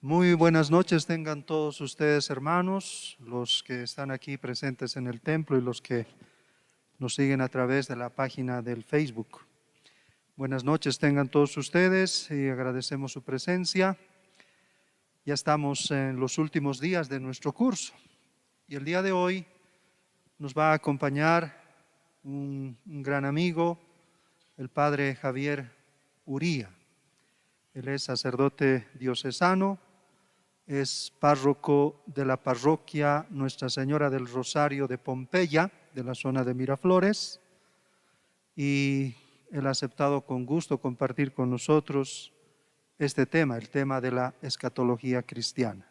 Muy buenas noches tengan todos ustedes, hermanos, los que están aquí presentes en el templo y los que nos siguen a través de la página del Facebook. Buenas noches tengan todos ustedes y agradecemos su presencia. Ya estamos en los últimos días de nuestro curso y el día de hoy nos va a acompañar un gran amigo, el padre Javier Uría. Él es sacerdote diocesano, es párroco de la parroquia Nuestra Señora del Rosario de Pompeya, de la zona de Miraflores, y él ha aceptado con gusto compartir con nosotros este tema, el tema de la escatología cristiana.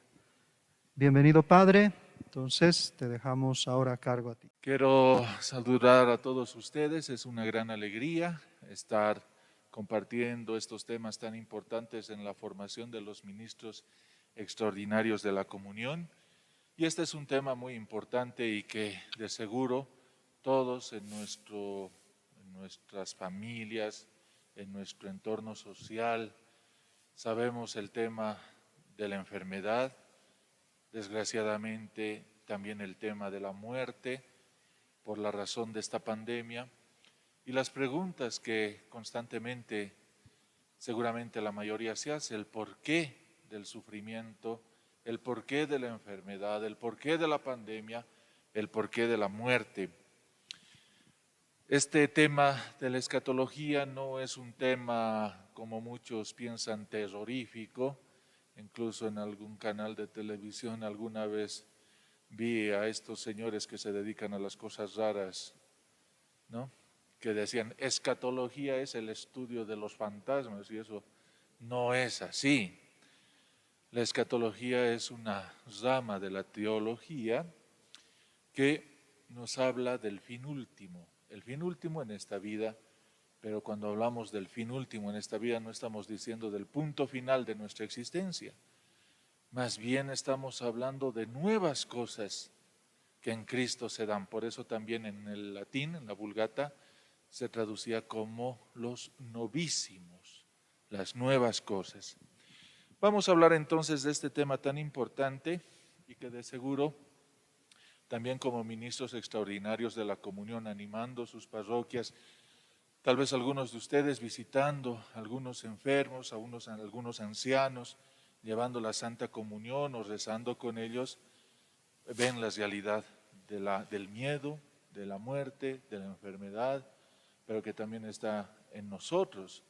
Bienvenido, Padre. Entonces, te dejamos ahora a cargo a ti. Quiero saludar a todos ustedes, es una gran alegría estar compartiendo estos temas tan importantes en la formación de los ministros extraordinarios de la comunión. Y este es un tema muy importante y que de seguro todos en nuestras familias, en nuestro entorno social, sabemos el tema de la enfermedad, desgraciadamente también el tema de la muerte, por la razón de esta pandemia y las preguntas que constantemente, seguramente la mayoría se hace, el porqué del sufrimiento, el porqué de la enfermedad, el porqué de la pandemia, el porqué de la muerte. Este tema de la escatología no es un tema, como muchos piensan, terrorífico. Incluso en algún canal de televisión alguna vez vi a estos señores que se dedican a las cosas raras, ¿no? Que decían, escatología es el estudio de los fantasmas, y eso no es así. La escatología es una rama de la teología que nos habla del fin último, el fin último en esta vida, pero cuando hablamos del fin último en esta vida no estamos diciendo del punto final de nuestra existencia. Más bien estamos hablando de nuevas cosas que en Cristo se dan. Por eso también en el latín, en la Vulgata, se traducía como los novísimos, las nuevas cosas. Vamos a hablar entonces de este tema tan importante y que de seguro también como ministros extraordinarios de la comunión, animando sus parroquias, tal vez algunos de ustedes visitando a algunos enfermos, a algunos ancianos, llevando la Santa Comunión o rezando con ellos, ven la realidad del miedo, de la muerte, de la enfermedad, pero que también está en nosotros,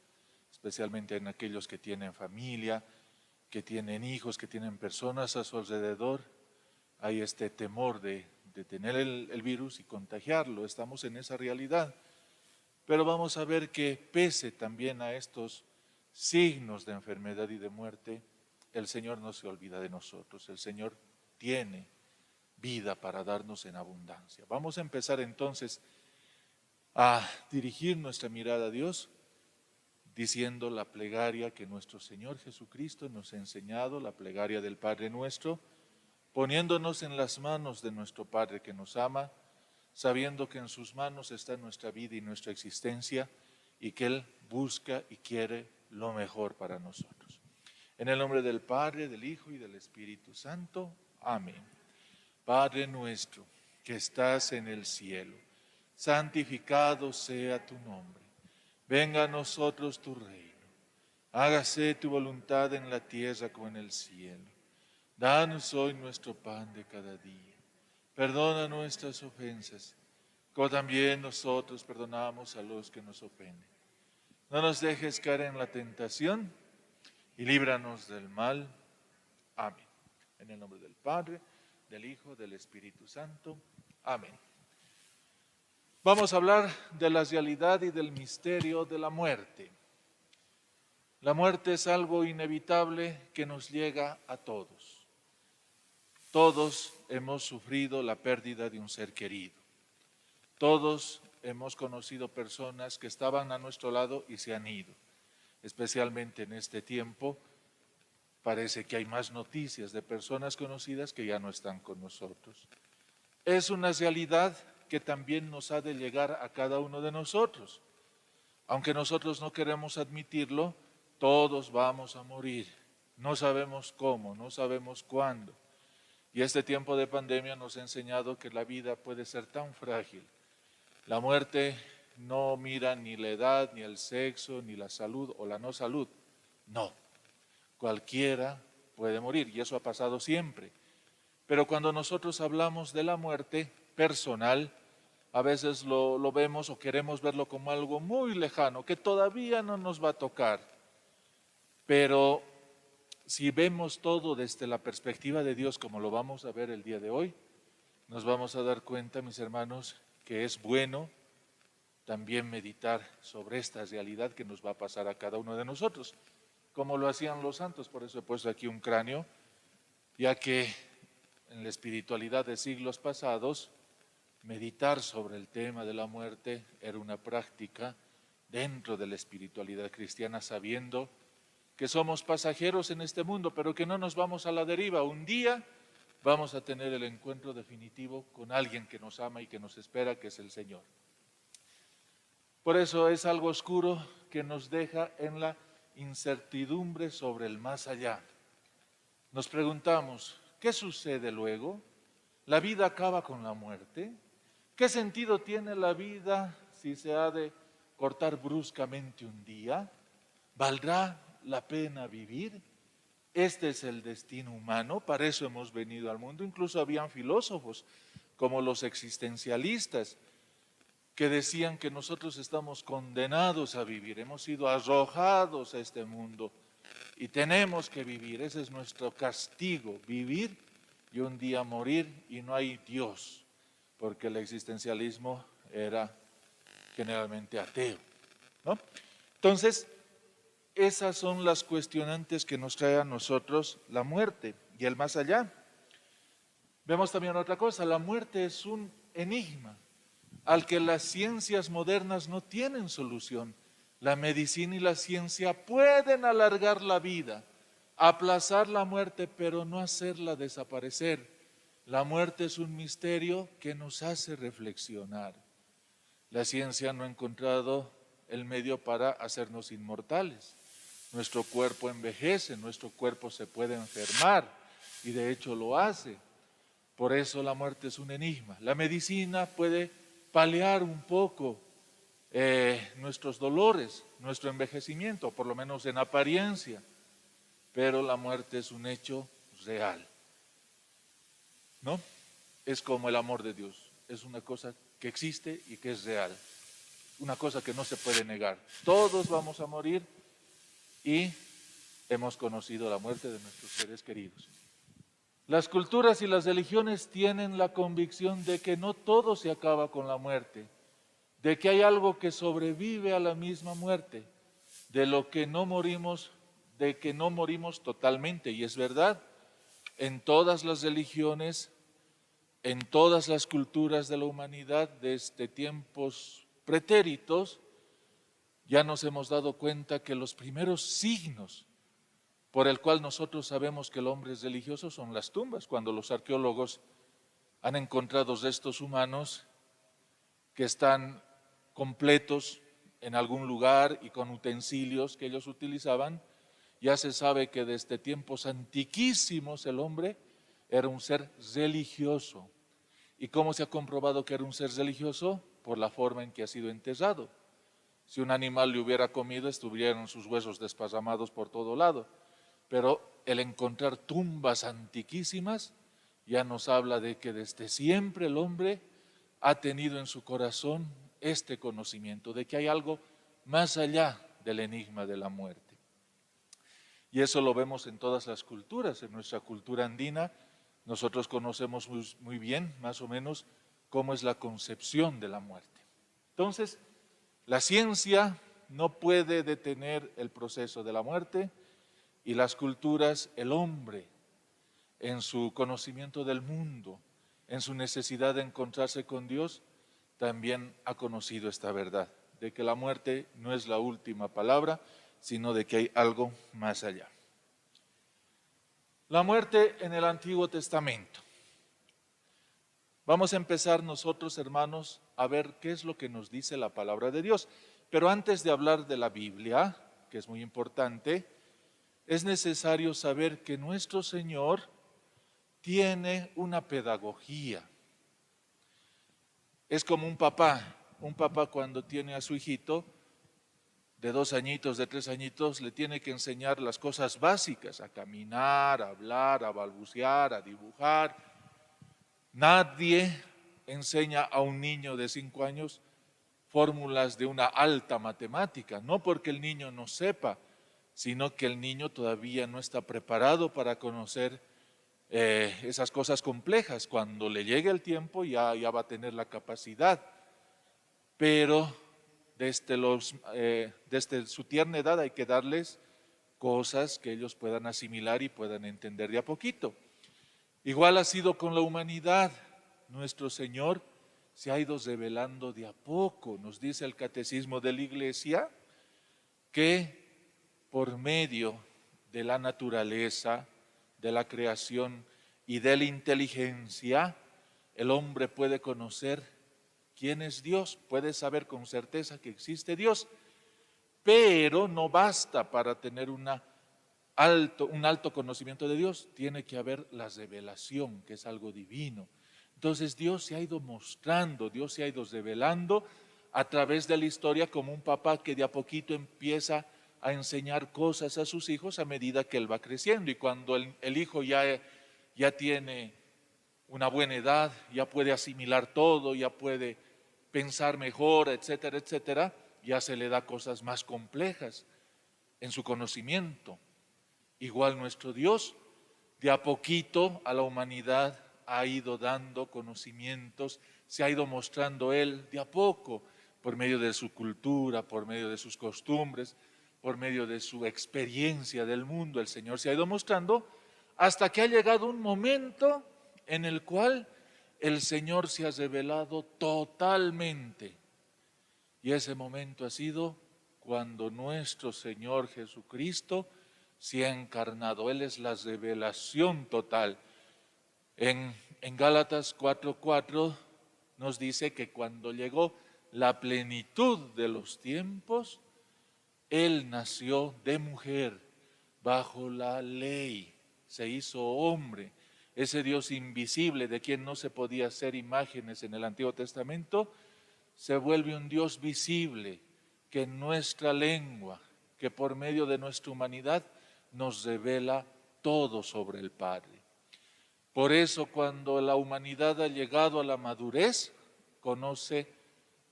especialmente en aquellos que tienen familia, que tienen hijos, que tienen personas a su alrededor. Hay este temor de tener el virus y contagiarlo, estamos en esa realidad. Pero vamos a ver que pese también a estos signos de enfermedad y de muerte, el Señor no se olvida de nosotros, el Señor tiene vida para darnos en abundancia. Vamos a empezar entonces a dirigir nuestra mirada a Dios diciendo la plegaria que nuestro Señor Jesucristo nos ha enseñado, la plegaria del Padre nuestro, poniéndonos en las manos de nuestro Padre que nos ama, sabiendo que en sus manos está nuestra vida y nuestra existencia y que Él busca y quiere lo mejor para nosotros. En el nombre del Padre, del Hijo y del Espíritu Santo. Amén. Padre nuestro que estás en el cielo, santificado sea tu nombre. Venga a nosotros tu reino. Hágase tu voluntad en la tierra como en el cielo. Danos hoy nuestro pan de cada día. Perdona nuestras ofensas, como también nosotros perdonamos a los que nos ofenden. No nos dejes caer en la tentación y líbranos del mal. Amén. En el nombre del Padre, del Hijo, del Espíritu Santo. Amén. Vamos a hablar de la realidad y del misterio de la muerte. La muerte es algo inevitable que nos llega a todos. Todos hemos sufrido la pérdida de un ser querido. Todos hemos conocido personas que estaban a nuestro lado y se han ido. Especialmente en este tiempo, parece que hay más noticias de personas conocidas que ya no están con nosotros. Es una realidad que también nos ha de llegar a cada uno de nosotros. Aunque nosotros no queremos admitirlo, todos vamos a morir. No sabemos cómo, no sabemos cuándo. Y este tiempo de pandemia nos ha enseñado que la vida puede ser tan frágil. La muerte no mira ni la edad, ni el sexo, ni la salud o la no salud. No, cualquiera puede morir y eso ha pasado siempre. Pero cuando nosotros hablamos de la muerte personal, a veces lo vemos o queremos verlo como algo muy lejano, que todavía no nos va a tocar. Pero si vemos todo desde la perspectiva de Dios, como lo vamos a ver el día de hoy, nos vamos a dar cuenta, mis hermanos, que es bueno también meditar sobre esta realidad que nos va a pasar a cada uno de nosotros, como lo hacían los santos. Por eso he puesto aquí un cráneo, ya que en la espiritualidad de siglos pasados, meditar sobre el tema de la muerte era una práctica dentro de la espiritualidad cristiana, sabiendo que somos pasajeros en este mundo, pero que no nos vamos a la deriva. Un día vamos a tener el encuentro definitivo con alguien que nos ama y que nos espera, que es el Señor. Por eso es algo oscuro que nos deja en la incertidumbre sobre el más allá. Nos preguntamos, ¿qué sucede luego? ¿La vida acaba con la muerte? ¿Qué sentido tiene la vida si se ha de cortar bruscamente un día? ¿Valdrá la pena vivir? Este es el destino humano, para eso hemos venido al mundo. Incluso habían filósofos como los existencialistas que decían que nosotros estamos condenados a vivir, hemos sido arrojados a este mundo y tenemos que vivir, ese es nuestro castigo, vivir y un día morir, y no hay Dios, porque el existencialismo era generalmente ateo, ¿no? Entonces, esas son las cuestionantes que nos trae a nosotros la muerte y el más allá. Vemos también otra cosa, la muerte es un enigma al que las ciencias modernas no tienen solución. La medicina y la ciencia pueden alargar la vida, aplazar la muerte, pero no hacerla desaparecer. La muerte es un misterio que nos hace reflexionar. La ciencia no ha encontrado el medio para hacernos inmortales. Nuestro cuerpo envejece, nuestro cuerpo se puede enfermar y de hecho lo hace. Por eso la muerte es un enigma. La medicina puede paliar un poco nuestros dolores, nuestro envejecimiento, por lo menos en apariencia, pero la muerte es un hecho real, ¿no? Es como el amor de Dios, es una cosa que existe y que es real, una cosa que no se puede negar. Todos vamos a morir y hemos conocido la muerte de nuestros seres queridos. Las culturas y las religiones tienen la convicción de que no todo se acaba con la muerte, de que hay algo que sobrevive a la misma muerte, de lo que no morimos, de que no morimos totalmente. Y es verdad, en todas las religiones, en todas las culturas de la humanidad, desde tiempos pretéritos, ya nos hemos dado cuenta que los primeros signos por el cual nosotros sabemos que el hombre es religioso son las tumbas. Cuando los arqueólogos han encontrado restos humanos que están completos en algún lugar y con utensilios que ellos utilizaban, ya se sabe que desde tiempos antiquísimos el hombre era un ser religioso. ¿Y cómo se ha comprobado que era un ser religioso? Por la forma en que ha sido enterrado. Si un animal le hubiera comido, estuvieran sus huesos desparramados por todo lado. Pero el encontrar tumbas antiquísimas ya nos habla de que desde siempre el hombre ha tenido en su corazón este conocimiento de que hay algo más allá del enigma de la muerte. Y eso lo vemos en todas las culturas. En nuestra cultura andina nosotros conocemos muy bien, más o menos, cómo es la concepción de la muerte. Entonces, la ciencia no puede detener el proceso de la muerte, y las culturas, el hombre, en su conocimiento del mundo, en su necesidad de encontrarse con Dios, también ha conocido esta verdad, de que la muerte no es la última palabra, sino de que hay algo más allá. La muerte en el Antiguo Testamento. Vamos a empezar nosotros, hermanos, a ver qué es lo que nos dice la palabra de Dios. Pero antes de hablar de la Biblia, que es muy importante, es necesario saber que nuestro Señor tiene una pedagogía. Es como un papá cuando tiene a su hijito de 2 añitos, de 3 añitos, le tiene que enseñar las cosas básicas, a caminar, a hablar, a balbucear, a dibujar. Nadie enseña a un niño de 5 años fórmulas de una alta matemática, no porque el niño no sepa, sino que el niño todavía no está preparado para conocer esas cosas complejas. Cuando le llegue el tiempo ya va a tener la capacidad, pero desde su tierna edad hay que darles cosas que ellos puedan asimilar y puedan entender de a poquito. Igual ha sido con la humanidad. Nuestro Señor se ha ido revelando de a poco. Nos dice el Catecismo de la Iglesia que por medio de la naturaleza, de la creación y de la inteligencia, el hombre puede conocer quién es Dios, puede saber con certeza que existe Dios, pero no basta para tener un alto conocimiento de Dios, tiene que haber la revelación, que es algo divino. Entonces Dios se ha ido mostrando, Dios se ha ido revelando a través de la historia como un papá que de a poquito empieza a enseñar cosas a sus hijos a medida que él va creciendo. Y cuando el hijo ya tiene una buena edad, ya puede asimilar todo, ya puede pensar mejor, etcétera, etcétera, ya se le da cosas más complejas en su conocimiento. Igual nuestro Dios, de a poquito a la humanidad ha ido dando conocimientos, se ha ido mostrando Él de a poco, por medio de su cultura, por medio de sus costumbres, por medio de su experiencia del mundo. El Señor se ha ido mostrando hasta que ha llegado un momento en el cual el Señor se ha revelado totalmente. Y ese momento ha sido cuando nuestro Señor Jesucristo se ha encarnado. Él es la revelación total. En Gálatas 4:4 nos dice que cuando llegó la plenitud de los tiempos, Él nació de mujer bajo la ley, se hizo hombre. Ese Dios invisible de quien no se podía hacer imágenes en el Antiguo Testamento, se vuelve un Dios visible que en nuestra lengua, que por medio de nuestra humanidad nos revela todo sobre el Padre. Por eso cuando la humanidad ha llegado a la madurez, conoce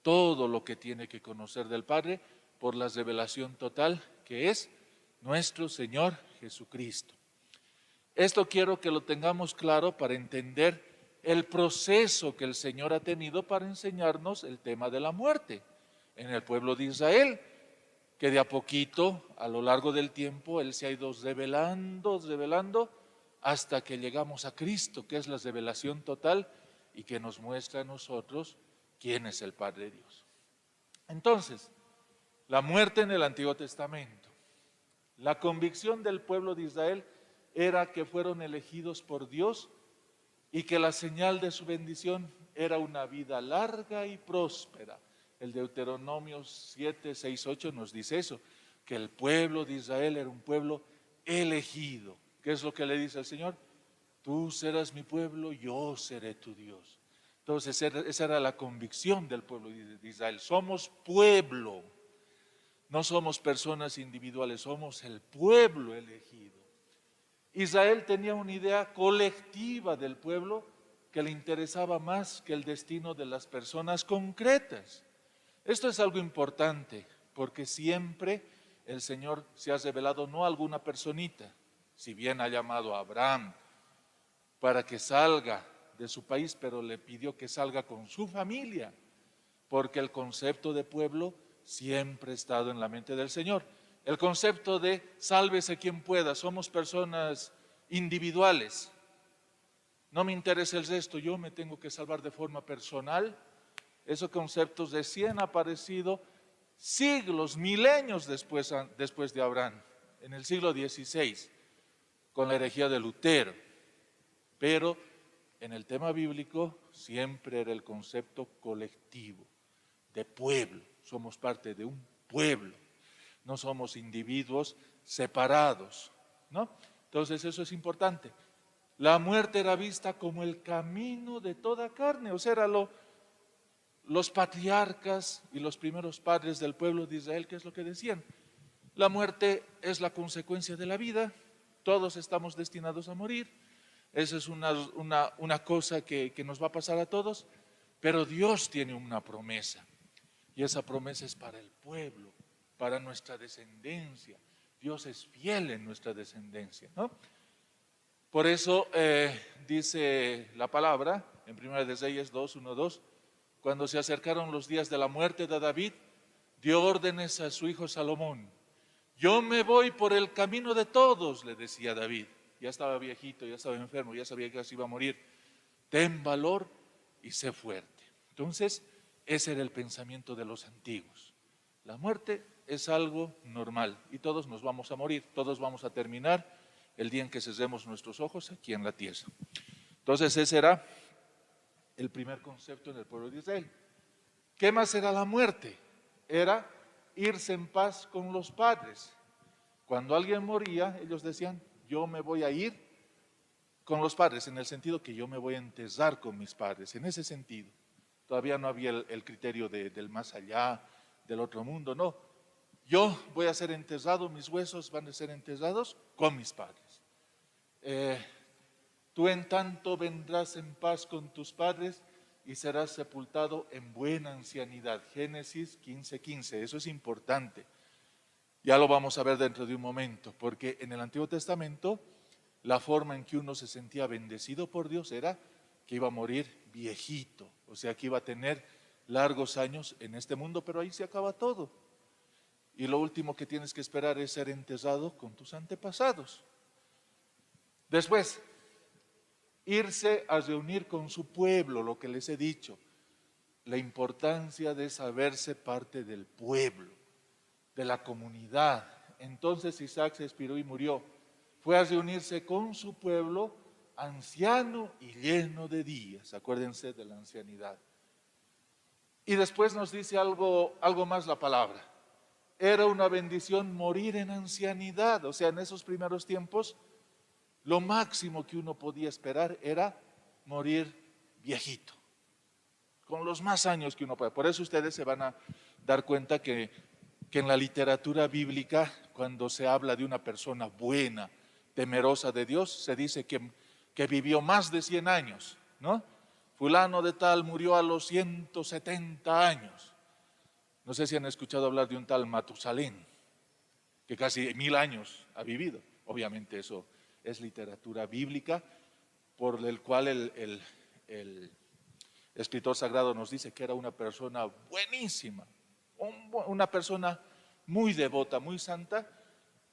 todo lo que tiene que conocer del Padre por la revelación total que es nuestro Señor Jesucristo. Esto quiero que lo tengamos claro para entender el proceso que el Señor ha tenido para enseñarnos el tema de la muerte en el pueblo de Israel, que de a poquito, a lo largo del tiempo, Él se ha ido revelando, hasta que llegamos a Cristo, que es la revelación total y que nos muestra a nosotros quién es el Padre de Dios. Entonces, la muerte en el Antiguo Testamento. La convicción del pueblo de Israel era que fueron elegidos por Dios y que la señal de su bendición era una vida larga y próspera. El Deuteronomio 7, 6, 8 nos dice eso, que el pueblo de Israel era un pueblo elegido. ¿Qué es lo que le dice al Señor? Tú serás mi pueblo, yo seré tu Dios. Entonces esa era la convicción del pueblo de Israel. Somos pueblo, no somos personas individuales, somos el pueblo elegido. Israel tenía una idea colectiva del pueblo que le interesaba más que el destino de las personas concretas. Esto es algo importante porque siempre el Señor se ha revelado no a alguna personita, si bien ha llamado a Abraham para que salga de su país, pero le pidió que salga con su familia, porque el concepto de pueblo siempre ha estado en la mente del Señor. El concepto de sálvese quien pueda, somos personas individuales. No me interesa el resto, yo me tengo que salvar de forma personal. Esos conceptos recién han aparecido siglos, milenios después de Abraham, en el siglo XVI, con la herejía de Lutero. Pero en el tema bíblico siempre era el concepto colectivo, de pueblo. Somos parte de un pueblo, no somos individuos separados. ¿no? Entonces eso es importante. La muerte era vista como el camino de toda carne, o sea, los patriarcas y los primeros padres del pueblo de Israel, ¿qué es lo que decían? La muerte es la consecuencia de la vida, todos estamos destinados a morir, esa es una cosa que nos va a pasar a todos, pero Dios tiene una promesa, y esa promesa es para el pueblo, para nuestra descendencia. Dios es fiel en nuestra descendencia, ¿no? Por eso dice la palabra en 1 de Reyes 2, 1, 2, cuando se acercaron los días de la muerte de David, dio órdenes a su hijo Salomón. Yo me voy por el camino de todos, le decía David. Ya estaba viejito, ya estaba enfermo, ya sabía que casi iba a morir. Ten valor y sé fuerte. Entonces, ese era el pensamiento de los antiguos. La muerte es algo normal y todos nos vamos a morir, todos vamos a terminar el día en que cerremos nuestros ojos aquí en la tierra. Entonces, ese era el primer concepto en el pueblo de Israel. ¿Qué más era la muerte? Era irse en paz con los padres. Cuando alguien moría, ellos decían, yo me voy a ir con los padres, en el sentido que yo me voy a enterrar con mis padres, en ese sentido. Todavía no había el criterio del más allá, del otro mundo, no. Yo voy a ser enterrado, mis huesos van a ser enterrados con mis padres. Tú en tanto vendrás en paz con tus padres y serás sepultado en buena ancianidad. Génesis 15:15, eso es importante. Ya lo vamos a ver dentro de un momento, porque en el Antiguo Testamento la forma en que uno se sentía bendecido por Dios era que iba a morir viejito, o sea que iba a tener largos años en este mundo, pero ahí se acaba todo. Y lo último que tienes que esperar es ser enterrado con tus antepasados. Después, irse a reunir con su pueblo, lo que les he dicho, la importancia de saberse parte del pueblo, de la comunidad. Entonces Isaac se expiró y murió. Fue a reunirse con su pueblo, anciano y lleno de días. Acuérdense de la ancianidad. Y después nos dice algo más la palabra. Era una bendición morir en ancianidad, o sea, en esos primeros tiempos, lo máximo que uno podía esperar era morir viejito, con los más años que uno puede. Por eso ustedes se van a dar cuenta que en la literatura bíblica, cuando se habla de una persona buena, temerosa de Dios, se dice que vivió más de 100 años, ¿no? Fulano de tal murió a los 170 años. No sé si han escuchado hablar de un tal Matusalén, que casi 1000 años ha vivido. Obviamente eso es literatura bíblica, por el cual el escritor sagrado nos dice que era una persona buenísima, una persona muy devota, muy santa,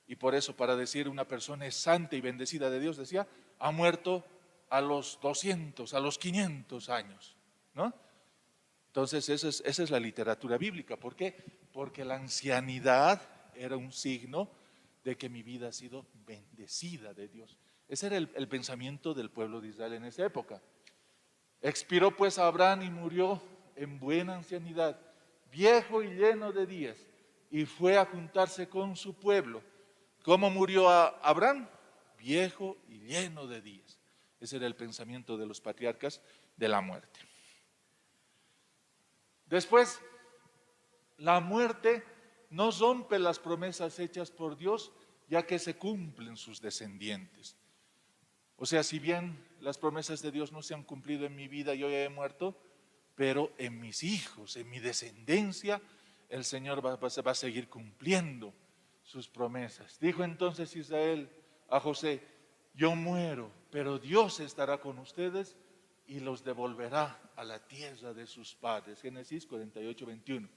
y por eso para decir una persona es santa y bendecida de Dios, decía, ha muerto a los 200, a los 500 años, ¿no? Entonces esa es la literatura bíblica. ¿Por qué? Porque la ancianidad era un signo de que mi vida ha sido bendecida de Dios. Ese era el pensamiento del pueblo de Israel en esa época. Expiró pues Abraham y murió en buena ancianidad, viejo y lleno de días, y fue a juntarse con su pueblo. ¿Cómo murió Abraham? Viejo y lleno de días. Ese era el pensamiento de los patriarcas de la muerte. Después, la muerte no rompe las promesas hechas por Dios, ya que se cumplen sus descendientes. O sea, si bien las promesas de Dios no se han cumplido en mi vida, yo ya he muerto, pero en mis hijos, en mi descendencia, el Señor va a seguir cumpliendo sus promesas. Dijo entonces Israel a José, yo muero, pero Dios estará con ustedes y los devolverá a la tierra de sus padres. Génesis 48, 21.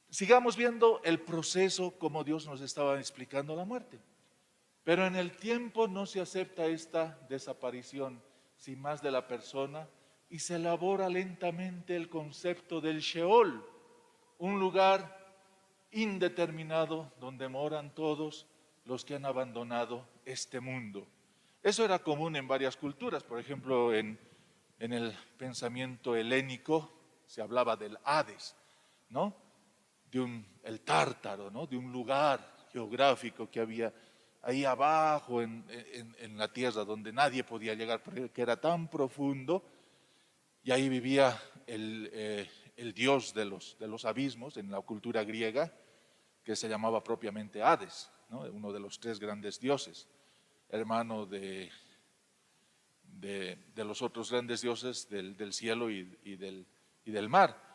Sigamos viendo el proceso como Dios nos estaba explicando la muerte. Pero en el tiempo no se acepta esta desaparición sin más de la persona y se elabora lentamente el concepto del Sheol, un lugar indeterminado donde moran todos los que han abandonado este mundo. Eso era común en varias culturas, por ejemplo en el pensamiento helénico se hablaba del Hades, ¿no? El Tártaro, ¿no? De un lugar geográfico que había ahí abajo en la tierra donde nadie podía llegar porque era tan profundo, y ahí vivía el dios de los abismos en la cultura griega, que se llamaba propiamente Hades, ¿no? Uno de los 3 grandes dioses, hermano de los otros grandes dioses del cielo y del mar.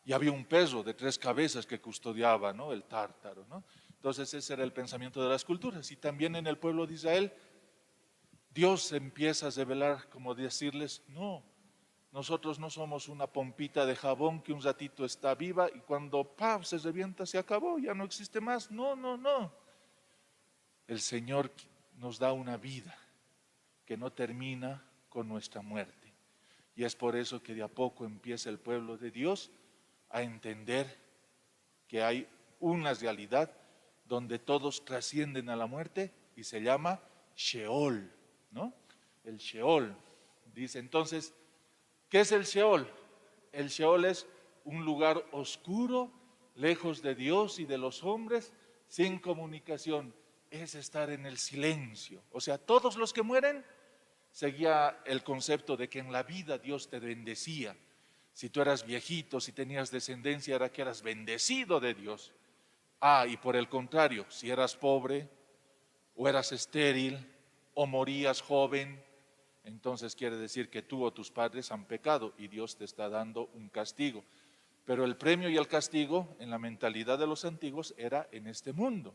Y había un perro de 3 cabezas que custodiaba, ¿no? El tártaro, ¿no? Entonces ese era el pensamiento de las culturas. Y también en el pueblo de Israel, Dios empieza a revelar, como decirles, no, nosotros no somos una pompita de jabón que un ratito está viva y cuando ¡pam! Se revienta, se acabó, ya no existe más. No, no, no. El Señor nos da una vida que no termina con nuestra muerte. Y es por eso que de a poco empieza el pueblo de Dios a entender que hay una realidad donde todos trascienden a la muerte y se llama Sheol, ¿no? El Sheol. Dice entonces, ¿qué es el Sheol? El Sheol es un lugar oscuro, lejos de Dios y de los hombres, sin comunicación. Es estar en el silencio. O sea, todos los que mueren seguía el concepto de que en la vida Dios te bendecía. Si tú eras viejito, si tenías descendencia, era que eras bendecido de Dios. Y por el contrario, si eras pobre, o eras estéril, o morías joven, entonces quiere decir que tú o tus padres han pecado y Dios te está dando un castigo. Pero el premio y el castigo en la mentalidad de los antiguos era en este mundo.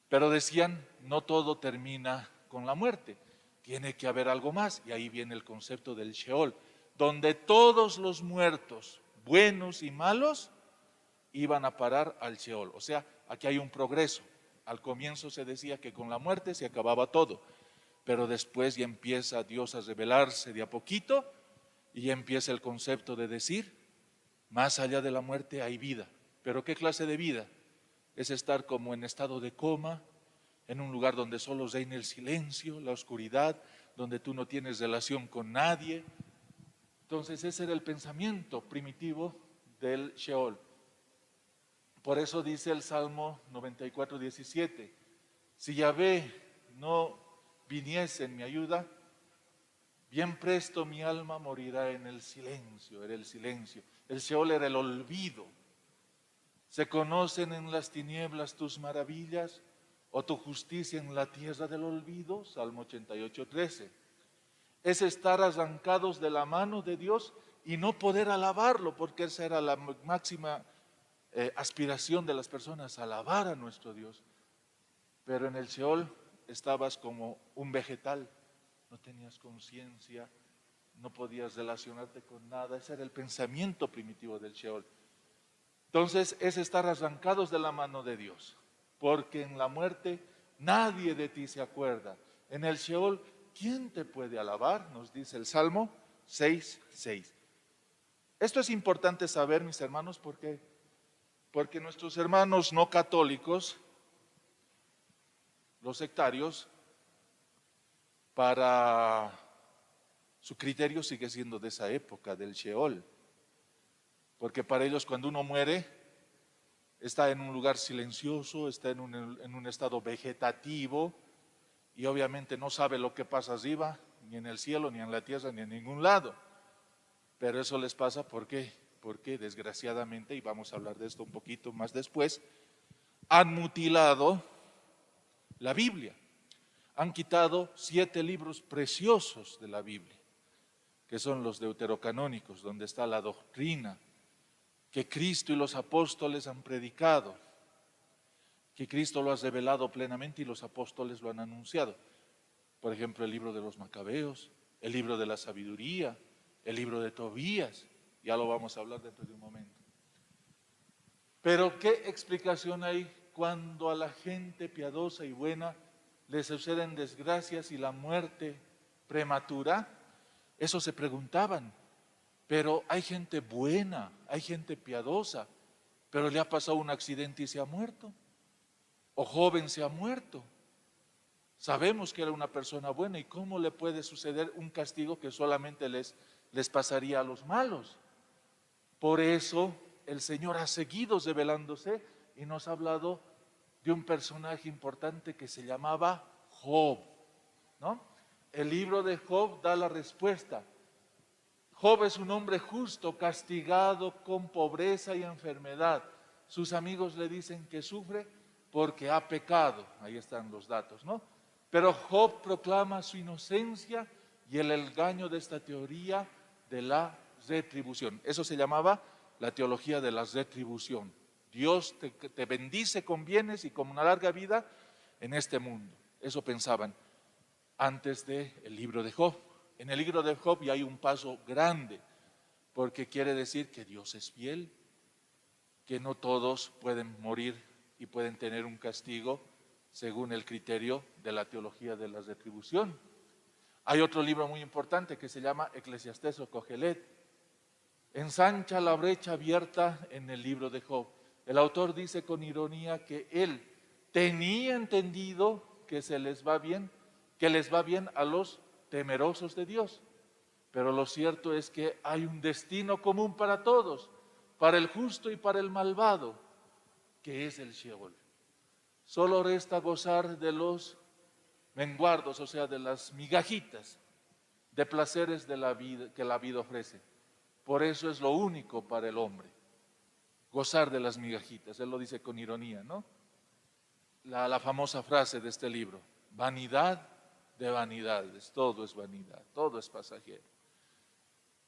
Pero decían, no todo termina con la muerte, tiene que haber algo más. Y ahí viene el concepto del Sheol, donde todos los muertos, buenos y malos, iban a parar al Sheol. O sea, aquí hay un progreso. Al comienzo se decía que con la muerte se acababa todo, pero después ya empieza Dios a revelarse de a poquito y ya empieza el concepto de decir, más allá de la muerte hay vida. ¿Pero qué clase de vida? Es estar como en estado de coma, en un lugar donde solo reina el silencio, la oscuridad, donde tú no tienes relación con nadie. Entonces ese era el pensamiento primitivo del Sheol. Por eso dice el Salmo 94:17, si Yahvé no viniese en mi ayuda, bien presto mi alma morirá en el silencio. Era el silencio. El Sheol era el olvido. ¿Se conocen en las tinieblas tus maravillas o tu justicia en la tierra del olvido? Salmo 88:13. Es estar arrancados de la mano de Dios y no poder alabarlo, porque esa era la máxima aspiración de las personas, alabar a nuestro Dios. Pero en el Sheol estabas como un vegetal, no tenías conciencia, no podías relacionarte con nada. Ese era el pensamiento primitivo del Sheol. Entonces es estar arrancados de la mano de Dios, porque en la muerte nadie de ti se acuerda. En el Sheol, ¿quién te puede alabar? Nos dice el Salmo 6:6. Esto es importante saber, mis hermanos, porque nuestros hermanos no católicos, los sectarios, para su criterio sigue siendo de esa época, del Sheol. Porque para ellos cuando uno muere, está en un lugar silencioso, está en un estado vegetativo y obviamente no sabe lo que pasa arriba, ni en el cielo, ni en la tierra, ni en ningún lado. Pero eso les pasa porque desgraciadamente, y vamos a hablar de esto un poquito más después, han mutilado la Biblia. Han quitado 7 libros preciosos de la Biblia, que son los deuterocanónicos, donde está la doctrina que Cristo y los apóstoles han predicado, que Cristo lo ha revelado plenamente y los apóstoles lo han anunciado. Por ejemplo, el libro de los Macabeos, el libro de la sabiduría, el libro de Tobías, ya lo vamos a hablar dentro de un momento. Pero ¿qué explicación hay cuando a la gente piadosa y buena le suceden desgracias y la muerte prematura? Eso se preguntaban. Pero hay gente buena, hay gente piadosa, pero le ha pasado un accidente y se ha muerto. O joven se ha muerto. Sabemos que era una persona buena y cómo le puede suceder un castigo que solamente les pasaría a los malos. Por eso el Señor ha seguido revelándose y nos ha hablado de un personaje importante que se llamaba Job, ¿no? El libro de Job da la respuesta. Job es un hombre justo, castigado con pobreza y enfermedad. Sus amigos le dicen que sufre porque ha pecado. Ahí están los datos, ¿no? Pero Job proclama su inocencia y el engaño de esta teoría de la retribución. Eso se llamaba la teología de la retribución. Dios te bendice con bienes y con una larga vida en este mundo. Eso pensaban antes del libro de Job. En el libro de Job ya hay un paso grande, porque quiere decir que Dios es fiel, que no todos pueden morir y pueden tener un castigo según el criterio de la teología de la retribución. Hay otro libro muy importante que se llama Eclesiastés o Cogelet. Ensancha la brecha abierta en el libro de Job. El autor dice con ironía que él tenía entendido que les va bien a los temerosos de Dios. Pero lo cierto es que hay un destino común para todos, para el justo y para el malvado, que es el Sheol. Solo resta gozar de los menguardos, o sea, de las migajitas de placeres de la vida, que la vida ofrece. Por eso es lo único para el hombre, gozar de las migajitas. Él lo dice con ironía, ¿no? La famosa frase de este libro: vanidad de vanidades, todo es vanidad, todo es pasajero.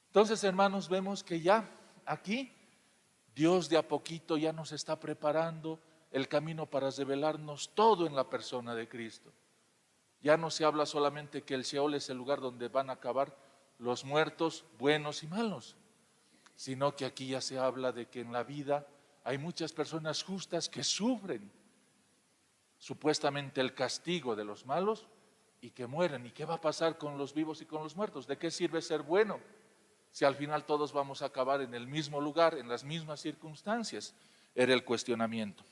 Entonces, hermanos, vemos que ya aquí Dios de a poquito ya nos está preparando el camino para revelarnos todo en la persona de Cristo. Ya no se habla solamente que el Sheol es el lugar donde van a acabar los muertos buenos y malos, sino que aquí ya se habla de que en la vida hay muchas personas justas que sufren supuestamente el castigo de los malos y que mueren. ¿Y qué va a pasar con los vivos y con los muertos? ¿De qué sirve ser bueno si al final todos vamos a acabar en el mismo lugar, en las mismas circunstancias? Era el cuestionamiento.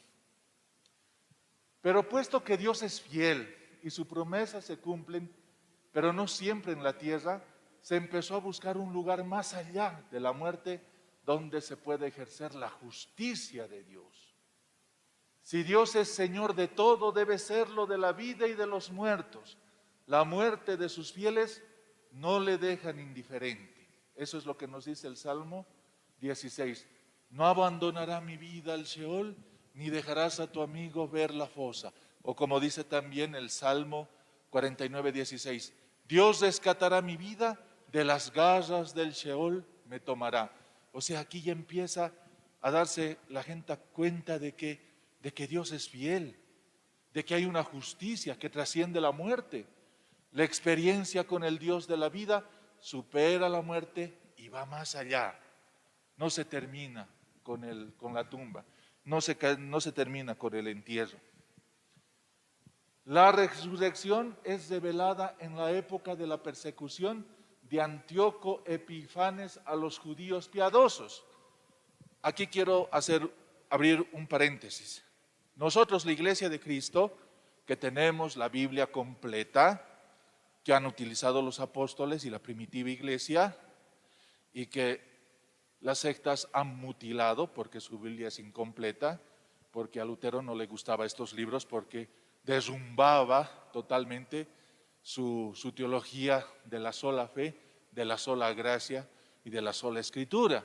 Pero puesto que Dios es fiel y sus promesas se cumplen, pero no siempre en la tierra, se empezó a buscar un lugar más allá de la muerte donde se puede ejercer la justicia de Dios. Si Dios es Señor de todo, debe serlo de la vida y de los muertos. La muerte de sus fieles no le dejan indiferente. Eso es lo que nos dice el Salmo 16. No abandonará mi vida al Sheol, ni dejarás a tu amigo ver la fosa. O como dice también el Salmo 49, 16. Dios rescatará mi vida, de las garras del Sheol me tomará. O sea, aquí ya empieza a darse la gente cuenta de que Dios es fiel, de que hay una justicia que trasciende la muerte. La experiencia con el Dios de la vida supera la muerte y va más allá. No se termina con la tumba, no se termina con el entierro. La resurrección es revelada en la época de la persecución de Antíoco Epifanes a los judíos piadosos. Aquí quiero abrir un paréntesis. Nosotros, la Iglesia de Cristo, que tenemos la Biblia completa, que han utilizado los apóstoles y la primitiva iglesia, y que las sectas han mutilado porque su Biblia es incompleta, porque a Lutero no le gustaban estos libros, porque derrumbaba totalmente su teología de la sola fe, de la sola gracia y de la sola escritura.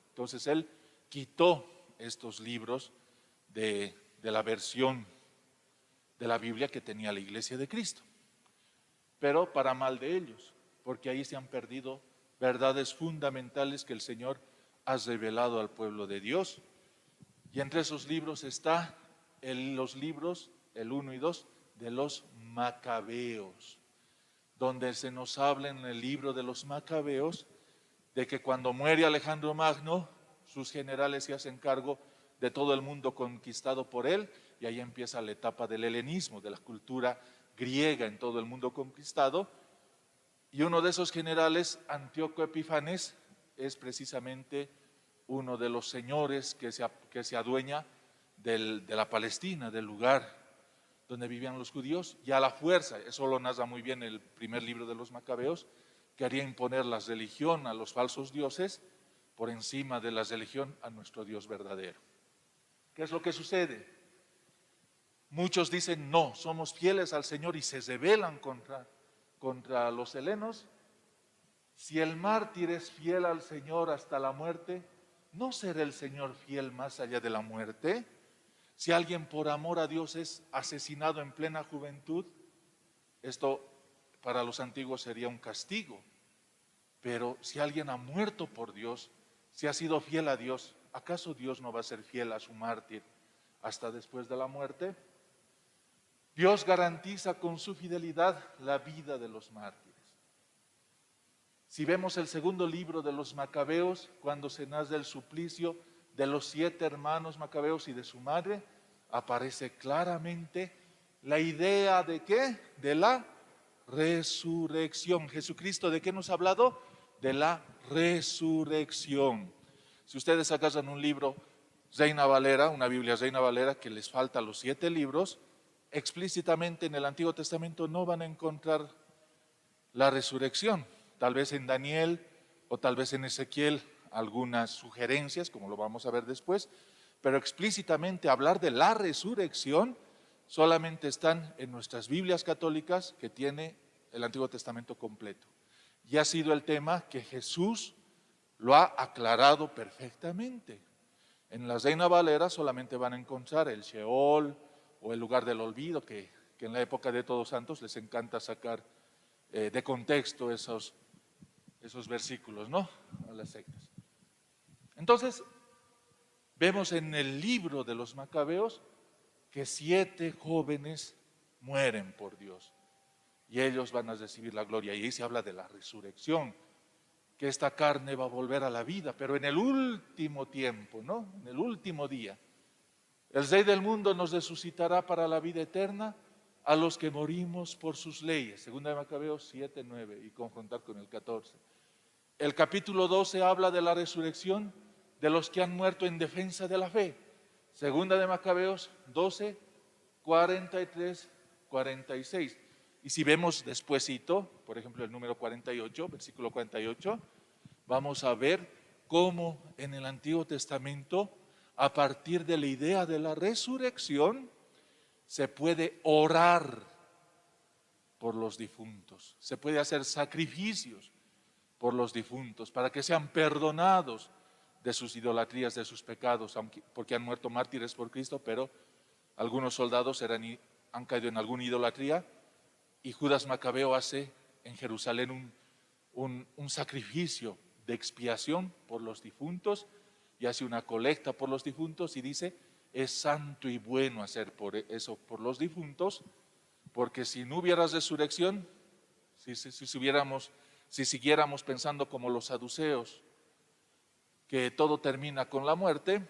Entonces él quitó estos libros de la versión de la Biblia que tenía la Iglesia de Cristo, pero para mal de ellos, porque ahí se han perdido verdades fundamentales que el Señor ha revelado al pueblo de Dios. Y entre esos libros está los libros, el 1 y 2, de los Macabeos, donde se nos habla en el libro de los Macabeos de que cuando muere Alejandro Magno, sus generales se hacen cargo de todo el mundo conquistado por él, y ahí empieza la etapa del helenismo, de la cultura griega en todo el mundo conquistado. Y uno de esos generales, Antíoco Epifanes, es precisamente uno de los señores que se adueña de la Palestina, del lugar donde vivían los judíos, y a la fuerza, eso lo narra muy bien el primer libro de los Macabeos, quería imponer la religión a los falsos dioses por encima de la religión a nuestro Dios verdadero. ¿Qué es lo que sucede? Muchos dicen, no, somos fieles al Señor y se rebelan contra los helenos. Si el mártir es fiel al Señor hasta la muerte, ¿no será el Señor fiel más allá de la muerte? Si alguien por amor a Dios es asesinado en plena juventud, esto para los antiguos sería un castigo. Pero si alguien ha muerto por Dios, si ha sido fiel a Dios, ¿acaso Dios no va a ser fiel a su mártir hasta después de la muerte? Dios garantiza con su fidelidad la vida de los mártires. Si vemos el segundo libro de los Macabeos, cuando se narra el suplicio de los 7 hermanos Macabeos y de su madre, aparece claramente la idea de ¿qué? De la resurrección. Jesucristo, ¿de qué nos ha hablado? De la resurrección. Si ustedes agarran un libro Reina Valera, una Biblia Reina Valera, que les falta los 7 libros, explícitamente en el Antiguo Testamento no van a encontrar la resurrección. Tal vez en Daniel o tal vez en Ezequiel algunas sugerencias, como lo vamos a ver después, pero explícitamente hablar de la resurrección solamente están en nuestras Biblias católicas que tiene el Antiguo Testamento completo. Y ha sido el tema que Jesús lo ha aclarado perfectamente. En la Reina Valera solamente van a encontrar el Sheol o el lugar del olvido, que en la época de Todos Santos les encanta sacar de contexto esos versículos, ¿no? A las sectas. Entonces, vemos en el libro de los Macabeos que 7 jóvenes mueren por Dios y ellos van a recibir la gloria. Y ahí se habla de la resurrección, que esta carne va a volver a la vida, pero en el último tiempo, ¿no? En el último día. El Rey del mundo nos resucitará para la vida eterna a los que morimos por sus leyes. Segunda de Macabeos 7, 9 y confrontar con el 14. El capítulo 12 habla de la resurrección de los que han muerto en defensa de la fe. Segunda de Macabeos 12, 43, 46. Y si vemos despuesito, por ejemplo el número 48, versículo 48, vamos a ver cómo en el Antiguo Testamento, a partir de la idea de la resurrección, se puede orar por los difuntos, se puede hacer sacrificios por los difuntos, para que sean perdonados de sus idolatrías, de sus pecados, porque han muerto mártires por Cristo, pero algunos soldados han caído en alguna idolatría, y Judas Macabeo hace en Jerusalén un sacrificio de expiación por los difuntos, y hace una colecta por los difuntos, y dice, es santo y bueno hacer por eso por los difuntos, porque si no hubiera resurrección, si siguiéramos pensando como los saduceos, que todo termina con la muerte,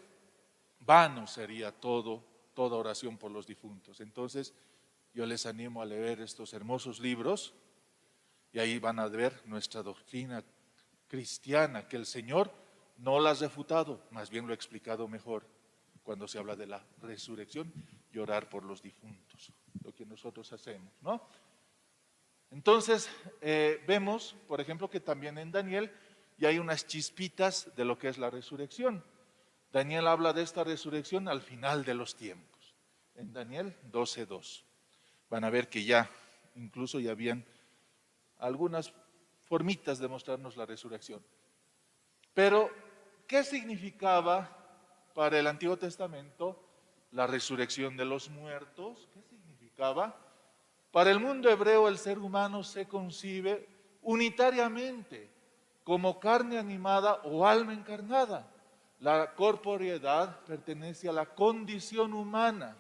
vano sería toda oración por los difuntos. Entonces, yo les animo a leer estos hermosos libros y ahí van a ver nuestra doctrina cristiana, que el Señor no la ha refutado, más bien lo ha explicado mejor cuando se habla de la resurrección y orar por los difuntos, lo que nosotros hacemos, ¿no? Entonces, vemos, por ejemplo, que también en Daniel ya hay unas chispitas de lo que es la resurrección. Daniel habla de esta resurrección al final de los tiempos, en Daniel 12:2. Van a ver que incluso ya habían algunas formitas de mostrarnos la resurrección. Pero, ¿qué significaba para el Antiguo Testamento la resurrección de los muertos? ¿Qué significaba? Para el mundo hebreo el ser humano se concibe unitariamente como carne animada o alma encarnada. La corporeidad pertenece a la condición humana.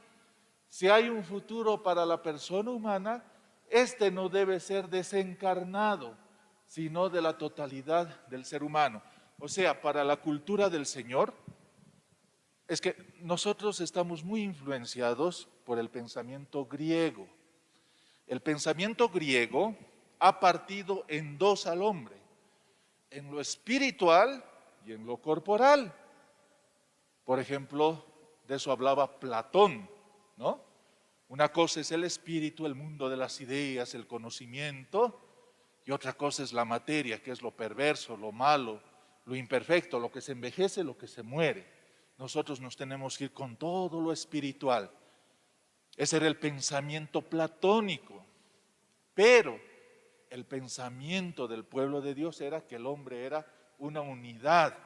Si hay un futuro para la persona humana, este no debe ser desencarnado, sino de la totalidad del ser humano. O sea, para la cultura del Señor, es que nosotros estamos muy influenciados por el pensamiento griego. El pensamiento griego ha partido en dos al hombre, en lo espiritual y en lo corporal. Por ejemplo, de eso hablaba Platón, ¿no? Una cosa es el espíritu, el mundo de las ideas, el conocimiento, y otra cosa es la materia, que es lo perverso, lo malo, lo imperfecto, lo que se envejece, lo que se muere. Nosotros nos tenemos que ir con todo lo espiritual. Ese era el pensamiento platónico. Pero el pensamiento del pueblo de Dios era que el hombre era una unidad.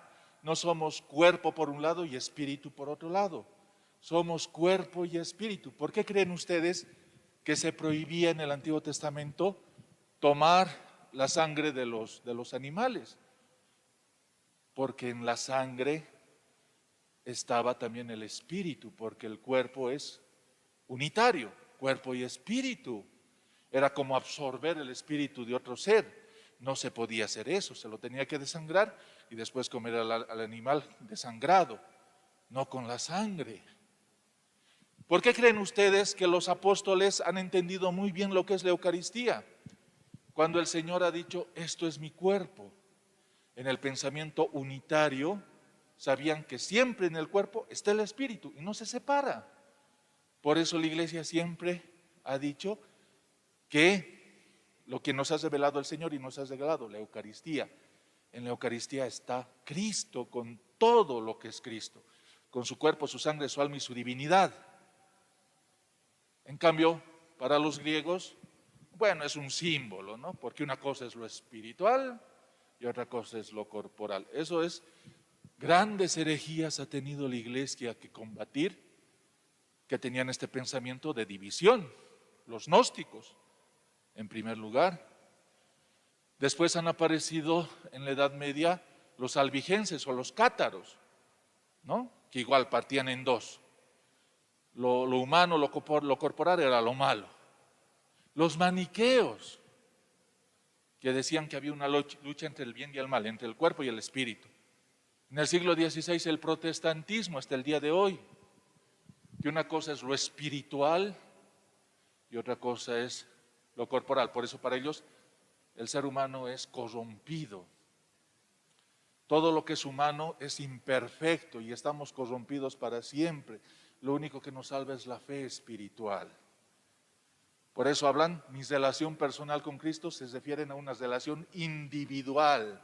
No somos cuerpo por un lado y espíritu por otro lado. Somos cuerpo y espíritu. ¿Por qué creen ustedes que se prohibía en el Antiguo Testamento tomar la sangre de los animales? Porque en la sangre estaba también el espíritu, porque el cuerpo es unitario, cuerpo y espíritu. Era como absorber el espíritu de otro ser. No se podía hacer eso, se lo tenía que desangrar y después comer al animal desangrado, no con la sangre. ¿Por qué creen ustedes que los apóstoles han entendido muy bien lo que es la Eucaristía? Cuando el Señor ha dicho, esto es mi cuerpo, en el pensamiento unitario, sabían que siempre en el cuerpo está el espíritu y no se separa. Por eso la Iglesia siempre ha dicho que lo que nos ha revelado el Señor y nos ha regalado, la Eucaristía. En la Eucaristía está Cristo con todo lo que es Cristo, con su cuerpo, su sangre, su alma y su divinidad. En cambio, para los griegos, bueno, es un símbolo, ¿no? Porque una cosa es lo espiritual y otra cosa es lo corporal. Eso es, grandes herejías ha tenido la Iglesia que combatir, que tenían este pensamiento de división, los gnósticos, en primer lugar. Después han aparecido en la Edad Media los albigenses o los cátaros, ¿no? Que igual partían en dos. Lo humano, lo corporal era lo malo. Los maniqueos, que decían que había una lucha entre el bien y el mal, entre el cuerpo y el espíritu. En el siglo XVI el protestantismo hasta el día de hoy, que una cosa es lo espiritual y otra cosa es lo corporal. Por eso para ellos el ser humano es corrompido. Todo lo que es humano es imperfecto y estamos corrompidos para siempre. Lo único que nos salva es la fe espiritual. Por eso hablan, mi relación personal con Cristo se refieren a una relación individual,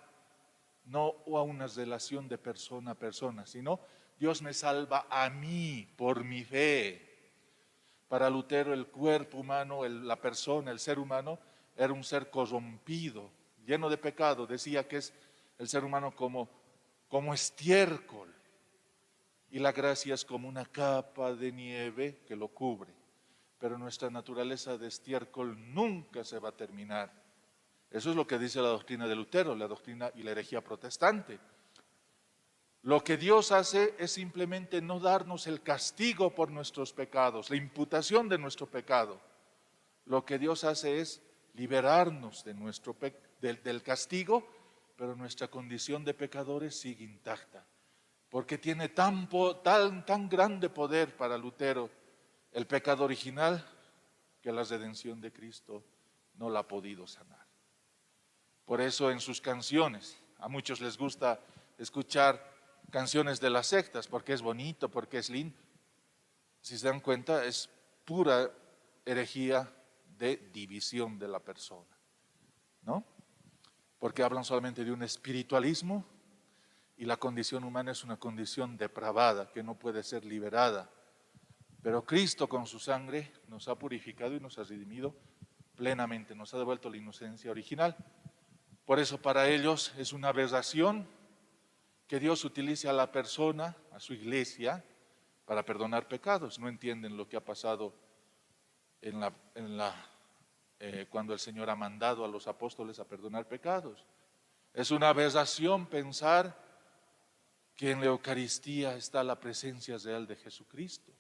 no a una relación de persona a persona, sino Dios me salva a mí por mi fe. Para Lutero el cuerpo humano, la persona, el ser humano, era un ser corrompido, lleno de pecado. Decía que es el ser humano como estiércol y la gracia es como una capa de nieve que lo cubre. Pero nuestra naturaleza de estiércol nunca se va a terminar. Eso es lo que dice la doctrina de Lutero, la doctrina y la herejía protestante. Lo que Dios hace es simplemente no darnos el castigo por nuestros pecados, la imputación de nuestro pecado. Lo que Dios hace es liberarnos del castigo, pero nuestra condición de pecadores sigue intacta. Porque tiene tan grande poder para Lutero el pecado original, que la redención de Cristo no la ha podido sanar. Por eso en sus canciones, a muchos les gusta escuchar canciones de las sectas, porque es bonito, porque es lindo. Si se dan cuenta, es pura herejía de división de la persona, ¿no? Porque hablan solamente de un espiritualismo y la condición humana es una condición depravada que no puede ser liberada. Pero Cristo con su sangre nos ha purificado y nos ha redimido plenamente, nos ha devuelto la inocencia original. Por eso para ellos es una aberración que Dios utilice a la persona, a su iglesia, para perdonar pecados. No entienden lo que ha pasado cuando el Señor ha mandado a los apóstoles a perdonar pecados. Es una aberración pensar que en la Eucaristía está la presencia real de Jesucristo.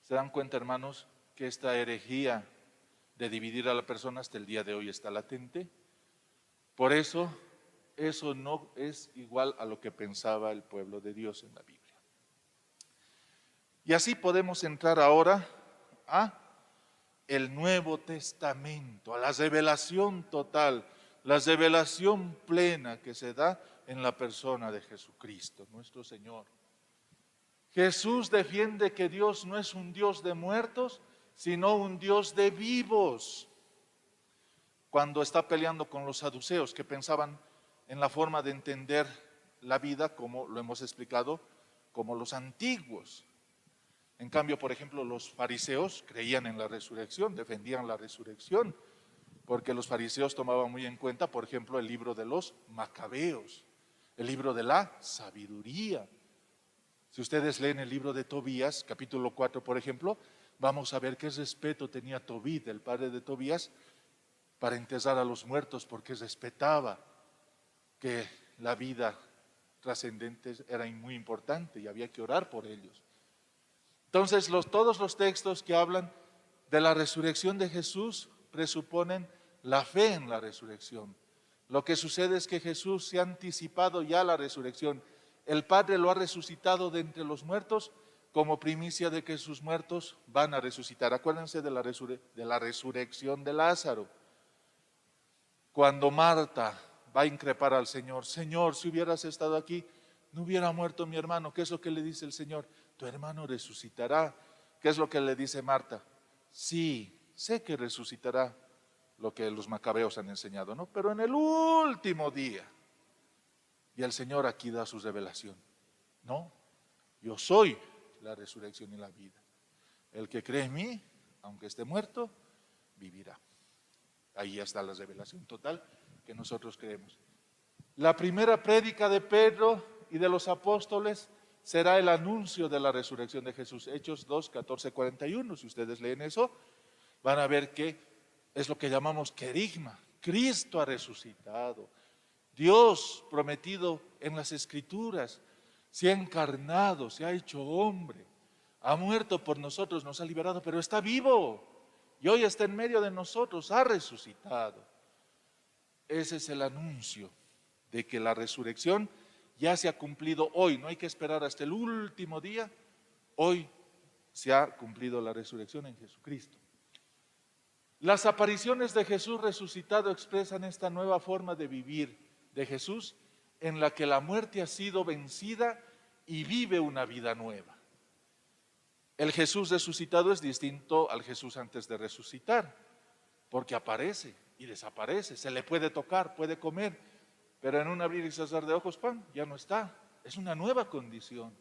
¿Se dan cuenta, hermanos, que esta herejía de dividir a la persona hasta el día de hoy está latente? Por eso no es igual a lo que pensaba el pueblo de Dios en la Biblia. Y así podemos entrar ahora a el Nuevo Testamento, a la revelación total, la revelación plena que se da en la persona de Jesucristo, nuestro Señor. Jesús defiende que Dios no es un Dios de muertos, sino un Dios de vivos. Cuando está peleando con los saduceos que pensaban en la forma de entender la vida, como lo hemos explicado, como los antiguos. En cambio, por ejemplo, los fariseos creían en la resurrección, defendían la resurrección, porque los fariseos tomaban muy en cuenta, por ejemplo, el libro de los Macabeos, el libro de la sabiduría. Si ustedes leen el libro de Tobías, capítulo 4, por ejemplo, vamos a ver qué respeto tenía Tobit, el padre de Tobías, para enterrar a los muertos, porque respetaba que la vida trascendente era muy importante y había que orar por ellos. Entonces, todos los textos que hablan de la resurrección de Jesús presuponen la fe en la resurrección. Lo que sucede es que Jesús se ha anticipado ya a la resurrección. El Padre lo ha resucitado de entre los muertos como primicia de que sus muertos van a resucitar. Acuérdense de la resurrección de Lázaro. Cuando Marta va a increpar al Señor, Señor, si hubieras estado aquí, no hubiera muerto mi hermano. ¿Qué es lo que le dice el Señor? Tu hermano resucitará. ¿Qué es lo que le dice Marta? Sí, sé que resucitará, lo que los macabeos han enseñado, ¿no? Pero en el último día. Y el Señor aquí da su revelación. No, yo soy la resurrección y la vida. El que cree en mí, aunque esté muerto, vivirá. Ahí está la revelación total que nosotros creemos. La primera prédica de Pedro y de los apóstoles será el anuncio de la resurrección de Jesús. Hechos 2, 14, 41. Si ustedes leen eso, van a ver que es lo que llamamos querigma. Cristo ha resucitado. Dios prometido en las Escrituras se ha encarnado, se ha hecho hombre, ha muerto por nosotros, nos ha liberado, pero está vivo y hoy está en medio de nosotros, ha resucitado. Ese es el anuncio de que la resurrección ya se ha cumplido hoy, no hay que esperar hasta el último día, hoy se ha cumplido la resurrección en Jesucristo. Las apariciones de Jesús resucitado expresan esta nueva forma de vivir de Jesús, en la que la muerte ha sido vencida y vive una vida nueva. El Jesús resucitado es distinto al Jesús antes de resucitar, porque aparece y desaparece, se le puede tocar, puede comer, pero en un abrir y cerrar de ojos, ¡pam!, ya no está. Es una nueva condición.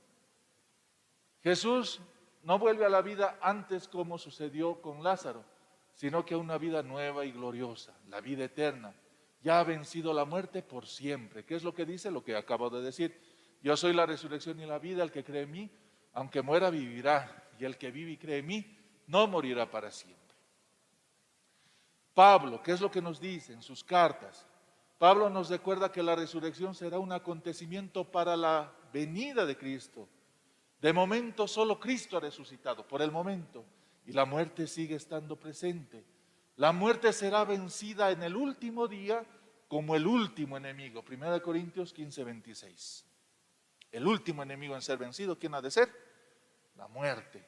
Jesús no vuelve a la vida antes como sucedió con Lázaro, sino que a una vida nueva y gloriosa, la vida eterna. Ya ha vencido la muerte por siempre. ¿Qué es lo que dice? Lo que acabo de decir. Yo soy la resurrección y la vida, el que cree en mí, aunque muera vivirá, y el que vive y cree en mí, no morirá para siempre. Pablo, ¿qué es lo que nos dice en sus cartas? Pablo nos recuerda que la resurrección será un acontecimiento para la venida de Cristo. De momento solo Cristo ha resucitado, por el momento, y la muerte sigue estando presente. La muerte será vencida en el último día como el último enemigo. 1 Corintios 15, 26. El último enemigo en ser vencido, ¿quién ha de ser? La muerte.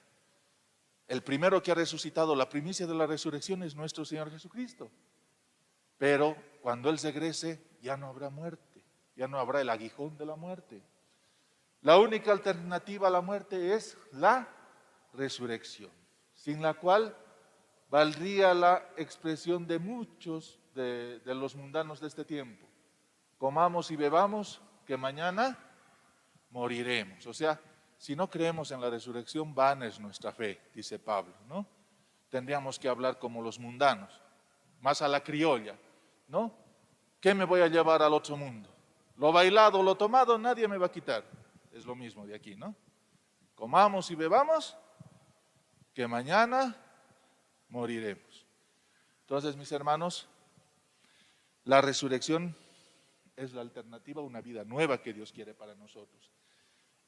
El primero que ha resucitado, la primicia de la resurrección, es nuestro Señor Jesucristo. Pero cuando Él regrese, ya no habrá muerte, ya no habrá el aguijón de la muerte. La única alternativa a la muerte es la resurrección, sin la cual valdría la expresión de muchos de los mundanos de este tiempo. Comamos y bebamos, que mañana moriremos. O sea, si no creemos en la resurrección, vana es nuestra fe, dice Pablo, ¿no? Tendríamos que hablar como los mundanos, más a la criolla, ¿no? ¿Qué me voy a llevar al otro mundo? Lo bailado, lo tomado, nadie me va a quitar. Es lo mismo de aquí, ¿no? Comamos y bebamos, que mañana moriremos. Entonces, mis hermanos, la resurrección es la alternativa a una vida nueva que Dios quiere para nosotros.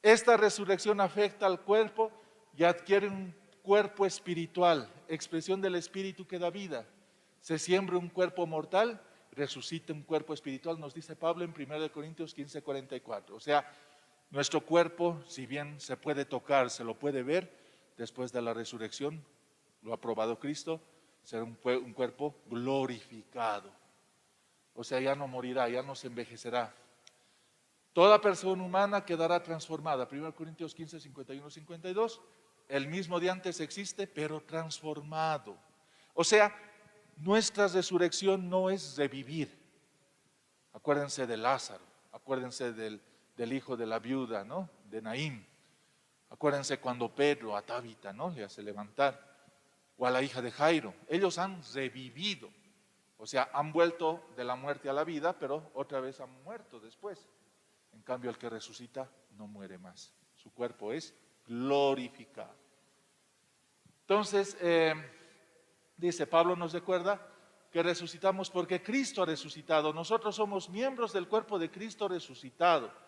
Esta resurrección afecta al cuerpo y adquiere un cuerpo espiritual, expresión del espíritu que da vida. Se siembra un cuerpo mortal, resucita un cuerpo espiritual, nos dice Pablo en 1 Corintios 15, 44. O sea, nuestro cuerpo, si bien se puede tocar, se lo puede ver, después de la resurrección, lo ha probado Cristo, será un cuerpo glorificado. O sea, ya no morirá, ya no se envejecerá. Toda persona humana quedará transformada. 1 Corintios 15, 51, 52. El mismo de antes existe, pero transformado. O sea, nuestra resurrección no es revivir. Acuérdense de Lázaro, acuérdense del hijo de la viuda, ¿no? De Naín. Acuérdense cuando Pedro a Tabita, ¿no?, le hace levantar, o a la hija de Jairo. Ellos han revivido, o sea, han vuelto de la muerte a la vida, pero otra vez han muerto después. En cambio, el que resucita no muere más. Su cuerpo es glorificado. Entonces, dice Pablo, nos recuerda que resucitamos porque Cristo ha resucitado. Nosotros somos miembros del cuerpo de Cristo resucitado.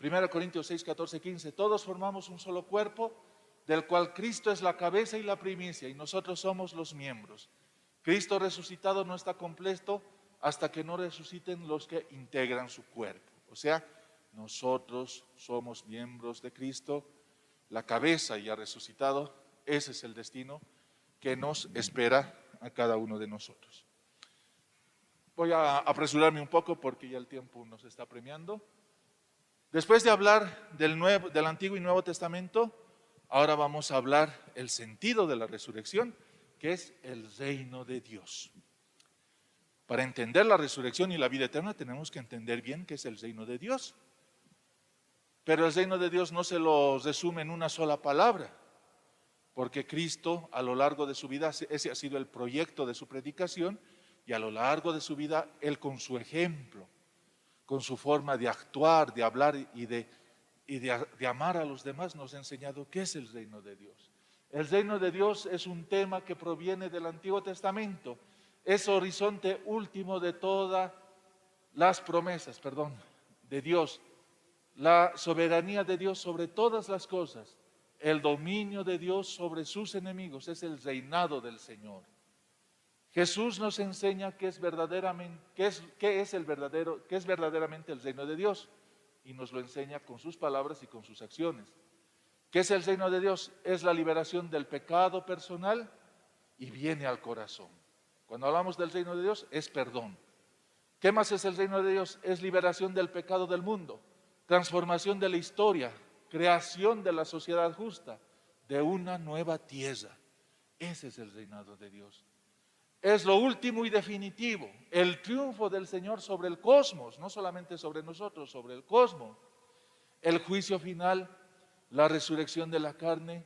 1 Corintios 6, 14, 15. Todos formamos un solo cuerpo, del cual Cristo es la cabeza y la primicia, y nosotros somos los miembros. Cristo resucitado no está completo hasta que no resuciten los que integran su cuerpo. O sea, nosotros somos miembros de Cristo, la cabeza ya resucitado. Ese es el destino que nos espera a cada uno de nosotros. Voy a apresurarme un poco porque ya el tiempo nos está premiando. Después de hablar del Antiguo y Nuevo Testamento, ahora vamos a hablar el sentido de la resurrección, que es el reino de Dios. Para entender la resurrección y la vida eterna tenemos que entender bien qué es el reino de Dios. Pero el reino de Dios no se lo resume en una sola palabra, porque Cristo a lo largo de su vida, ese ha sido el proyecto de su predicación, y a lo largo de su vida, Él con su ejemplo, con su forma de actuar, de hablar y de amar a los demás, nos ha enseñado qué es el reino de Dios. El reino de Dios es un tema que proviene del Antiguo Testamento, es horizonte último de todas las promesas, de Dios, la soberanía de Dios sobre todas las cosas, el dominio de Dios sobre sus enemigos, es el reinado del Señor. Jesús nos enseña qué es verdaderamente el reino de Dios, y nos lo enseña con sus palabras y con sus acciones. ¿Qué es el reino de Dios? Es la liberación del pecado personal y viene al corazón. Cuando hablamos del reino de Dios, es perdón. ¿Qué más es el reino de Dios? Es liberación del pecado del mundo, transformación de la historia, creación de la sociedad justa, de una nueva tierra. Ese es el reinado de Dios. Es lo último y definitivo, el triunfo del Señor sobre el cosmos, no solamente sobre nosotros, sobre el cosmos. El juicio final, la resurrección de la carne,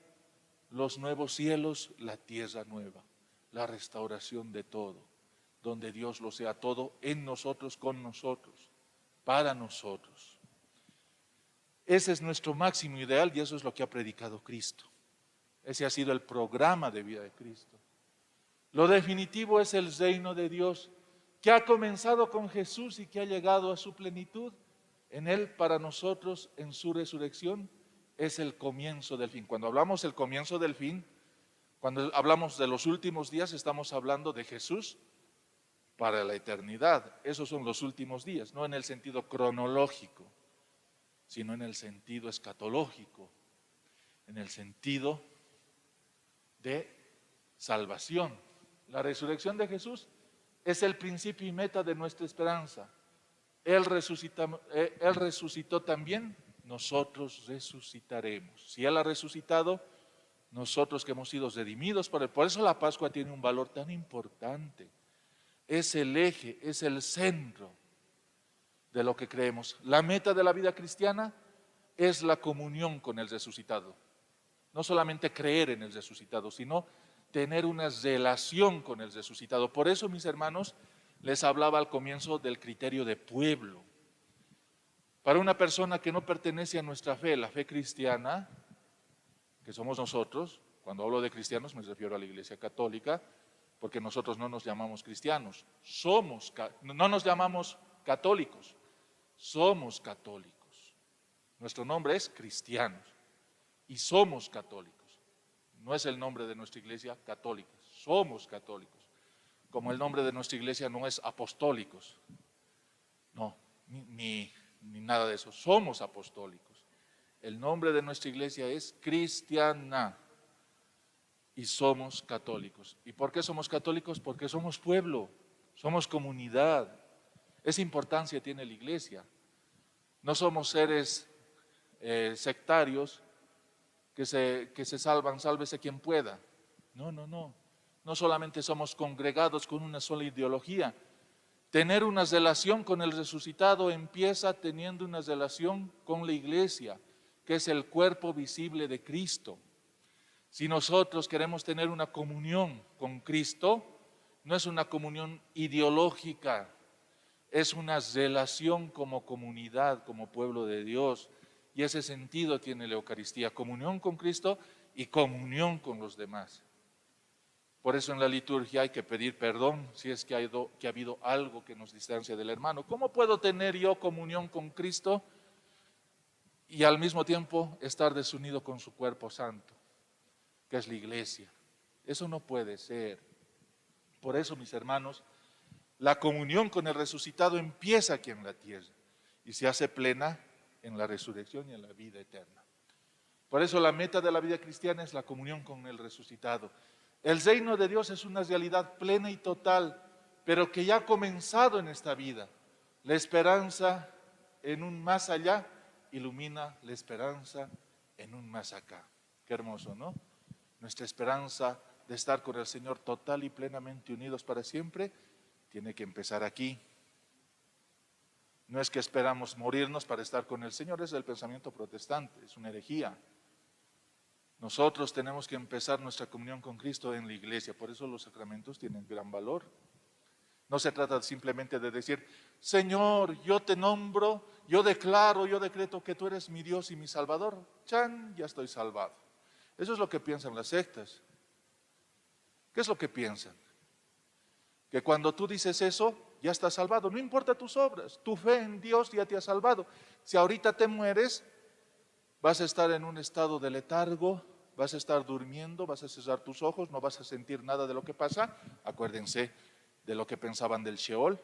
los nuevos cielos, la tierra nueva, la restauración de todo, donde Dios lo sea todo en nosotros, con nosotros, para nosotros. Ese es nuestro máximo ideal y eso es lo que ha predicado Cristo. Ese ha sido el programa de vida de Cristo. Lo definitivo es el reino de Dios, que ha comenzado con Jesús y que ha llegado a su plenitud. En Él, para nosotros, en su resurrección, es el comienzo del fin. Cuando hablamos del comienzo del fin, cuando hablamos de los últimos días, estamos hablando de Jesús para la eternidad. Esos son los últimos días, no en el sentido cronológico, sino en el sentido escatológico, en el sentido de salvación. La resurrección de Jesús es el principio y meta de nuestra esperanza. Él resucitó también, nosotros resucitaremos. Si Él ha resucitado, nosotros que hemos sido redimidos por Él. Por eso la Pascua tiene un valor tan importante. Es el eje, es el centro de lo que creemos. La meta de la vida cristiana es la comunión con el resucitado. No solamente creer en el resucitado, sino tener una relación con el resucitado. Por eso, mis hermanos, les hablaba al comienzo del criterio de pueblo. Para una persona que no pertenece a nuestra fe, la fe cristiana, que somos nosotros, cuando hablo de cristianos me refiero a la Iglesia Católica, porque nosotros no nos llamamos cristianos, no nos llamamos católicos, somos católicos. Nuestro nombre es cristianos y somos católicos. No es el nombre de nuestra iglesia católica, somos católicos. Como el nombre de nuestra iglesia no es apostólicos, no, ni nada de eso, somos apostólicos. El nombre de nuestra iglesia es cristiana y somos católicos. ¿Y por qué somos católicos? Porque somos pueblo, somos comunidad. Esa importancia tiene la iglesia. No somos seres sectarios que se salvan, sálvese quien pueda. No. No solamente somos congregados con una sola ideología. Tener una relación con el resucitado empieza teniendo una relación con la iglesia. que es el cuerpo visible de Cristo. Si nosotros queremos tener una comunión con Cristo, no es una comunión ideológica, es una relación como comunidad, como pueblo de Dios. Y ese sentido tiene la Eucaristía, comunión con Cristo y comunión con los demás. Por eso en la liturgia hay que pedir perdón si es que ha habido algo que nos distancia del hermano. ¿Cómo puedo tener yo comunión con Cristo y al mismo tiempo estar desunido con su cuerpo santo, que es la iglesia? Eso no puede ser. Por eso, mis hermanos, la comunión con el resucitado empieza aquí en la tierra y se hace plena en la resurrección y en la vida eterna. Por eso la meta de la vida cristiana es la comunión con el resucitado. El reino de Dios es una realidad plena y total, pero que ya ha comenzado en esta vida. La esperanza en un más allá ilumina la esperanza en un más acá. Qué hermoso, ¿no? Nuestra esperanza de estar con el Señor total y plenamente unidos para siempre tiene que empezar aquí. No es que esperamos morirnos para estar con el Señor, es el pensamiento protestante, es una herejía. Nosotros tenemos que empezar nuestra comunión con Cristo en la iglesia, por eso los sacramentos tienen gran valor. No se trata simplemente de decir, Señor, yo te nombro, yo declaro, yo decreto que tú eres mi Dios y mi Salvador. ¡Chan! Ya estoy salvado. Eso es lo que piensan las sectas. ¿Qué es lo que piensan? Que cuando tú dices eso, ya estás salvado. No importa tus obras, tu fe en Dios ya te ha salvado. Si ahorita te mueres, vas a estar en un estado de letargo, vas a estar durmiendo, vas a cerrar tus ojos, no vas a sentir nada de lo que pasa. Acuérdense de lo que pensaban del Sheol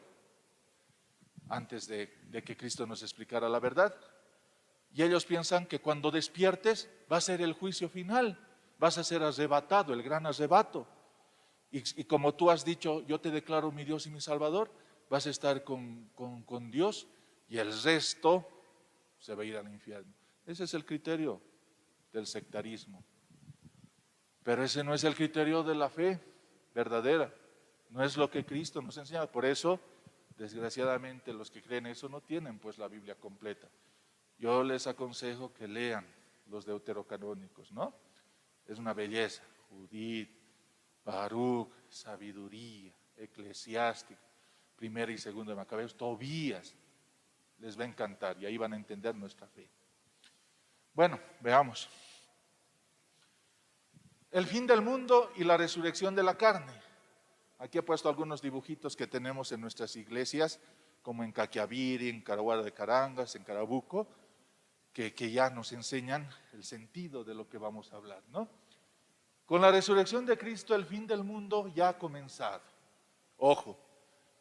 antes de que Cristo nos explicara la verdad. Y ellos piensan que cuando despiertes va a ser el juicio final, vas a ser arrebatado, el gran arrebato. Y como tú has dicho, yo te declaro mi Dios y mi Salvador, vas a estar con Dios y el resto se va a ir al infierno. Ese es el criterio del sectarismo. Pero ese no es el criterio de la fe verdadera. No es lo que Cristo nos enseña. Por eso, desgraciadamente, los que creen eso no tienen pues la Biblia completa. Yo les aconsejo que lean los deuterocanónicos, ¿no? Es una belleza. Judith, Baruch, sabiduría, eclesiástico, primera y segunda de Macabeos, Tobías. Les va a encantar y ahí van a entender nuestra fe. Bueno, veamos. El fin del mundo y la resurrección de la carne. Aquí he puesto algunos dibujitos que tenemos en nuestras iglesias, como en Caquiaviri, en Caraguara de Carangas, en Carabuco, que ya nos enseñan el sentido de lo que vamos a hablar, ¿no? Con la resurrección de Cristo, el fin del mundo ya ha comenzado. Ojo,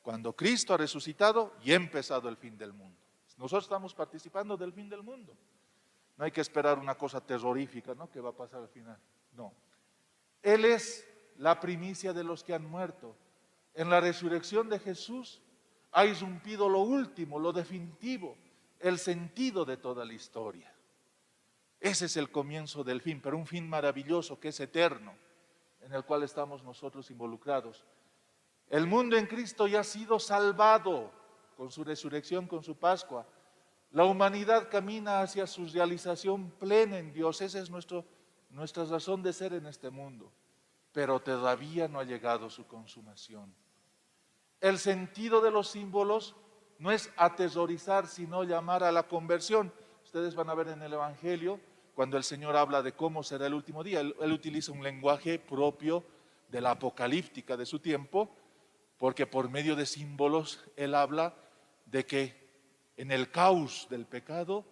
cuando Cristo ha resucitado, ya ha empezado el fin del mundo. Nosotros estamos participando del fin del mundo. No hay que esperar una cosa terrorífica, ¿no? Que va a pasar al final. No. Él es la primicia de los que han muerto. En la resurrección de Jesús ha irrumpido lo último, lo definitivo, el sentido de toda la historia. Ese es el comienzo del fin, pero un fin maravilloso que es eterno, en el cual estamos nosotros involucrados. El mundo en Cristo ya ha sido salvado con su resurrección, con su Pascua. La humanidad camina hacia su realización plena en Dios. Esa es nuestra razón de ser en este mundo. Pero todavía no ha llegado su consumación. El sentido de los símbolos no es atesorizar, sino llamar a la conversión. Ustedes van a ver en el Evangelio, cuando el Señor habla de cómo será el último día, Él utiliza un lenguaje propio de la apocalíptica de su tiempo, porque por medio de símbolos Él habla de que en el caos del pecado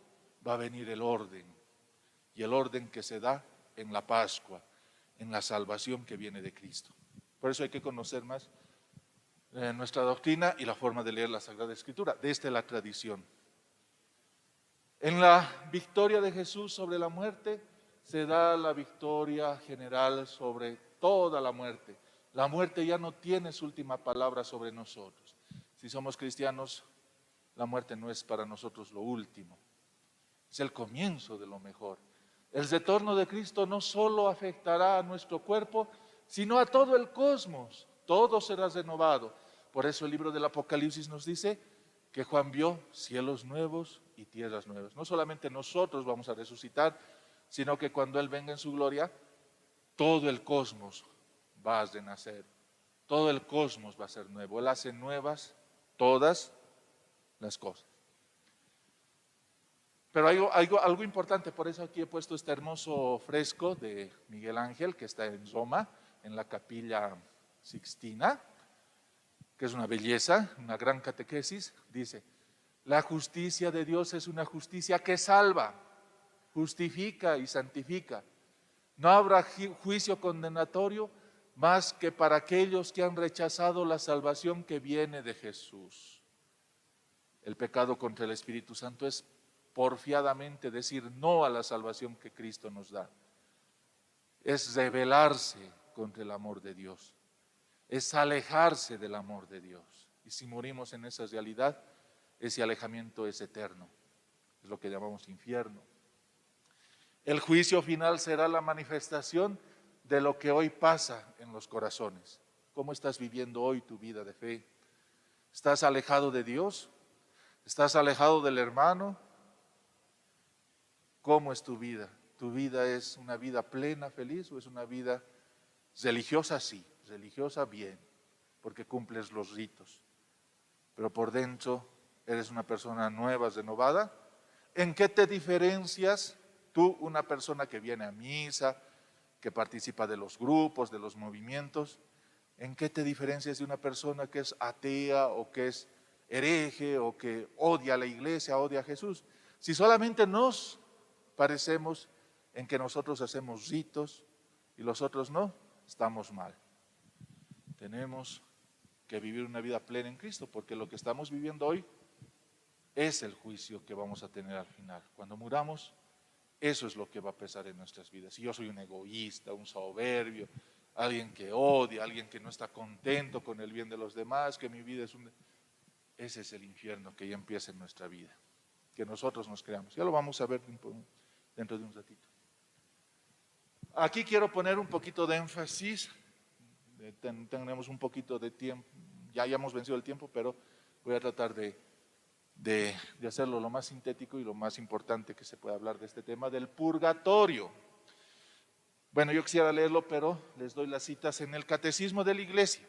va a venir el orden, y el orden que se da en la Pascua, en la salvación que viene de Cristo. Por eso hay que conocer más nuestra doctrina y la forma de leer la Sagrada Escritura, desde la tradición. En la victoria de Jesús sobre la muerte, se da la victoria general sobre toda la muerte. La muerte ya no tiene su última palabra sobre nosotros. Si somos cristianos, la muerte no es para nosotros lo último, es el comienzo de lo mejor. El retorno de Cristo no solo afectará a nuestro cuerpo, sino a todo el cosmos. Todo será renovado. Por eso el libro del Apocalipsis nos dice que Juan vio cielos nuevos y tierras nuevas. No solamente nosotros vamos a resucitar, sino que cuando Él venga en su gloria, todo el cosmos va a renacer, todo el cosmos va a ser nuevo. Él hace nuevas todas las cosas. Pero hay algo importante, por eso aquí he puesto este hermoso fresco de Miguel Ángel que está en Roma, en la Capilla Sixtina, que es una belleza, una gran catequesis. Dice: la justicia de Dios es una justicia que salva, justifica y santifica. No habrá juicio condenatorio más que para aquellos que han rechazado la salvación que viene de Jesús. El pecado contra el Espíritu Santo es porfiadamente decir no a la salvación que Cristo nos da. Es rebelarse contra el amor de Dios. Es alejarse del amor de Dios. Y si morimos en esa realidad, ese alejamiento es eterno. Es lo que llamamos infierno. El juicio final será la manifestación de lo que hoy pasa en los corazones. ¿Cómo estás viviendo hoy tu vida de fe? ¿Estás alejado de Dios? ¿Estás alejado del hermano? ¿Cómo es tu vida? ¿Tu vida es una vida plena, feliz, o es una vida religiosa? Sí, religiosa bien, porque cumples los ritos, pero por dentro eres una persona nueva, renovada. ¿En qué te diferencias tú, una persona que viene a misa, que participa de los grupos, de los movimientos? ¿En qué te diferencias de una persona que es atea o que es hereje o que odia a la iglesia, odia a Jesús? Si solamente nos parecemos en que nosotros hacemos ritos y los otros no, estamos mal. Tenemos que vivir una vida plena en Cristo, porque lo que estamos viviendo hoy es el juicio que vamos a tener al final. Cuando muramos, eso es lo que va a pesar en nuestras vidas. Si yo soy un egoísta, un soberbio, alguien que odia, alguien que no está contento con el bien de los demás, que mi vida es un... Ese es el infierno que ya empieza en nuestra vida, que nosotros nos creamos. Ya lo vamos a ver dentro de un ratito. Aquí quiero poner un poquito de énfasis. Tenemos un poquito de tiempo, ya hemos vencido el tiempo, pero voy a tratar de hacerlo lo más sintético y lo más importante que se pueda hablar de este tema del purgatorio. Bueno, yo quisiera leerlo, pero les doy las citas en el Catecismo de la Iglesia.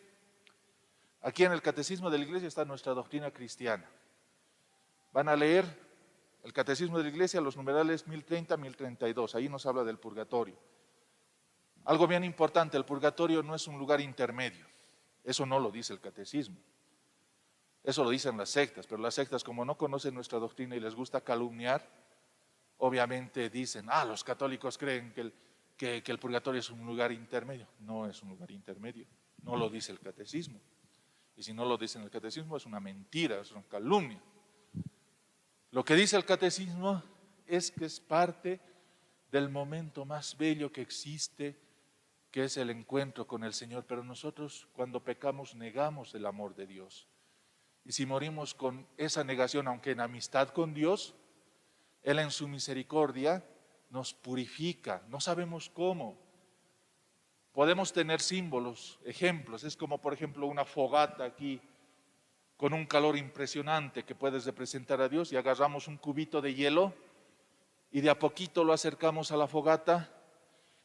Aquí en el Catecismo de la Iglesia está nuestra doctrina cristiana. Van a leer el Catecismo de la Iglesia, los numerales 1030, 1032, ahí nos habla del purgatorio. Algo bien importante, el purgatorio no es un lugar intermedio, eso no lo dice el catecismo, eso lo dicen las sectas, pero las sectas, como no conocen nuestra doctrina y les gusta calumniar, obviamente dicen: los católicos creen que el purgatorio es un lugar intermedio. No es un lugar intermedio, no lo dice el catecismo, y si no lo dice en el catecismo es una mentira, es una calumnia. Lo que dice el catecismo es que es parte del momento más bello que existe, que es el encuentro con el Señor, pero nosotros cuando pecamos negamos el amor de Dios. Y si morimos con esa negación, aunque en amistad con Dios, Él en su misericordia nos purifica, no sabemos cómo. Podemos tener símbolos, ejemplos, es como por ejemplo una fogata aquí, con un calor impresionante que puedes representar a Dios, y agarramos un cubito de hielo y de a poquito lo acercamos a la fogata.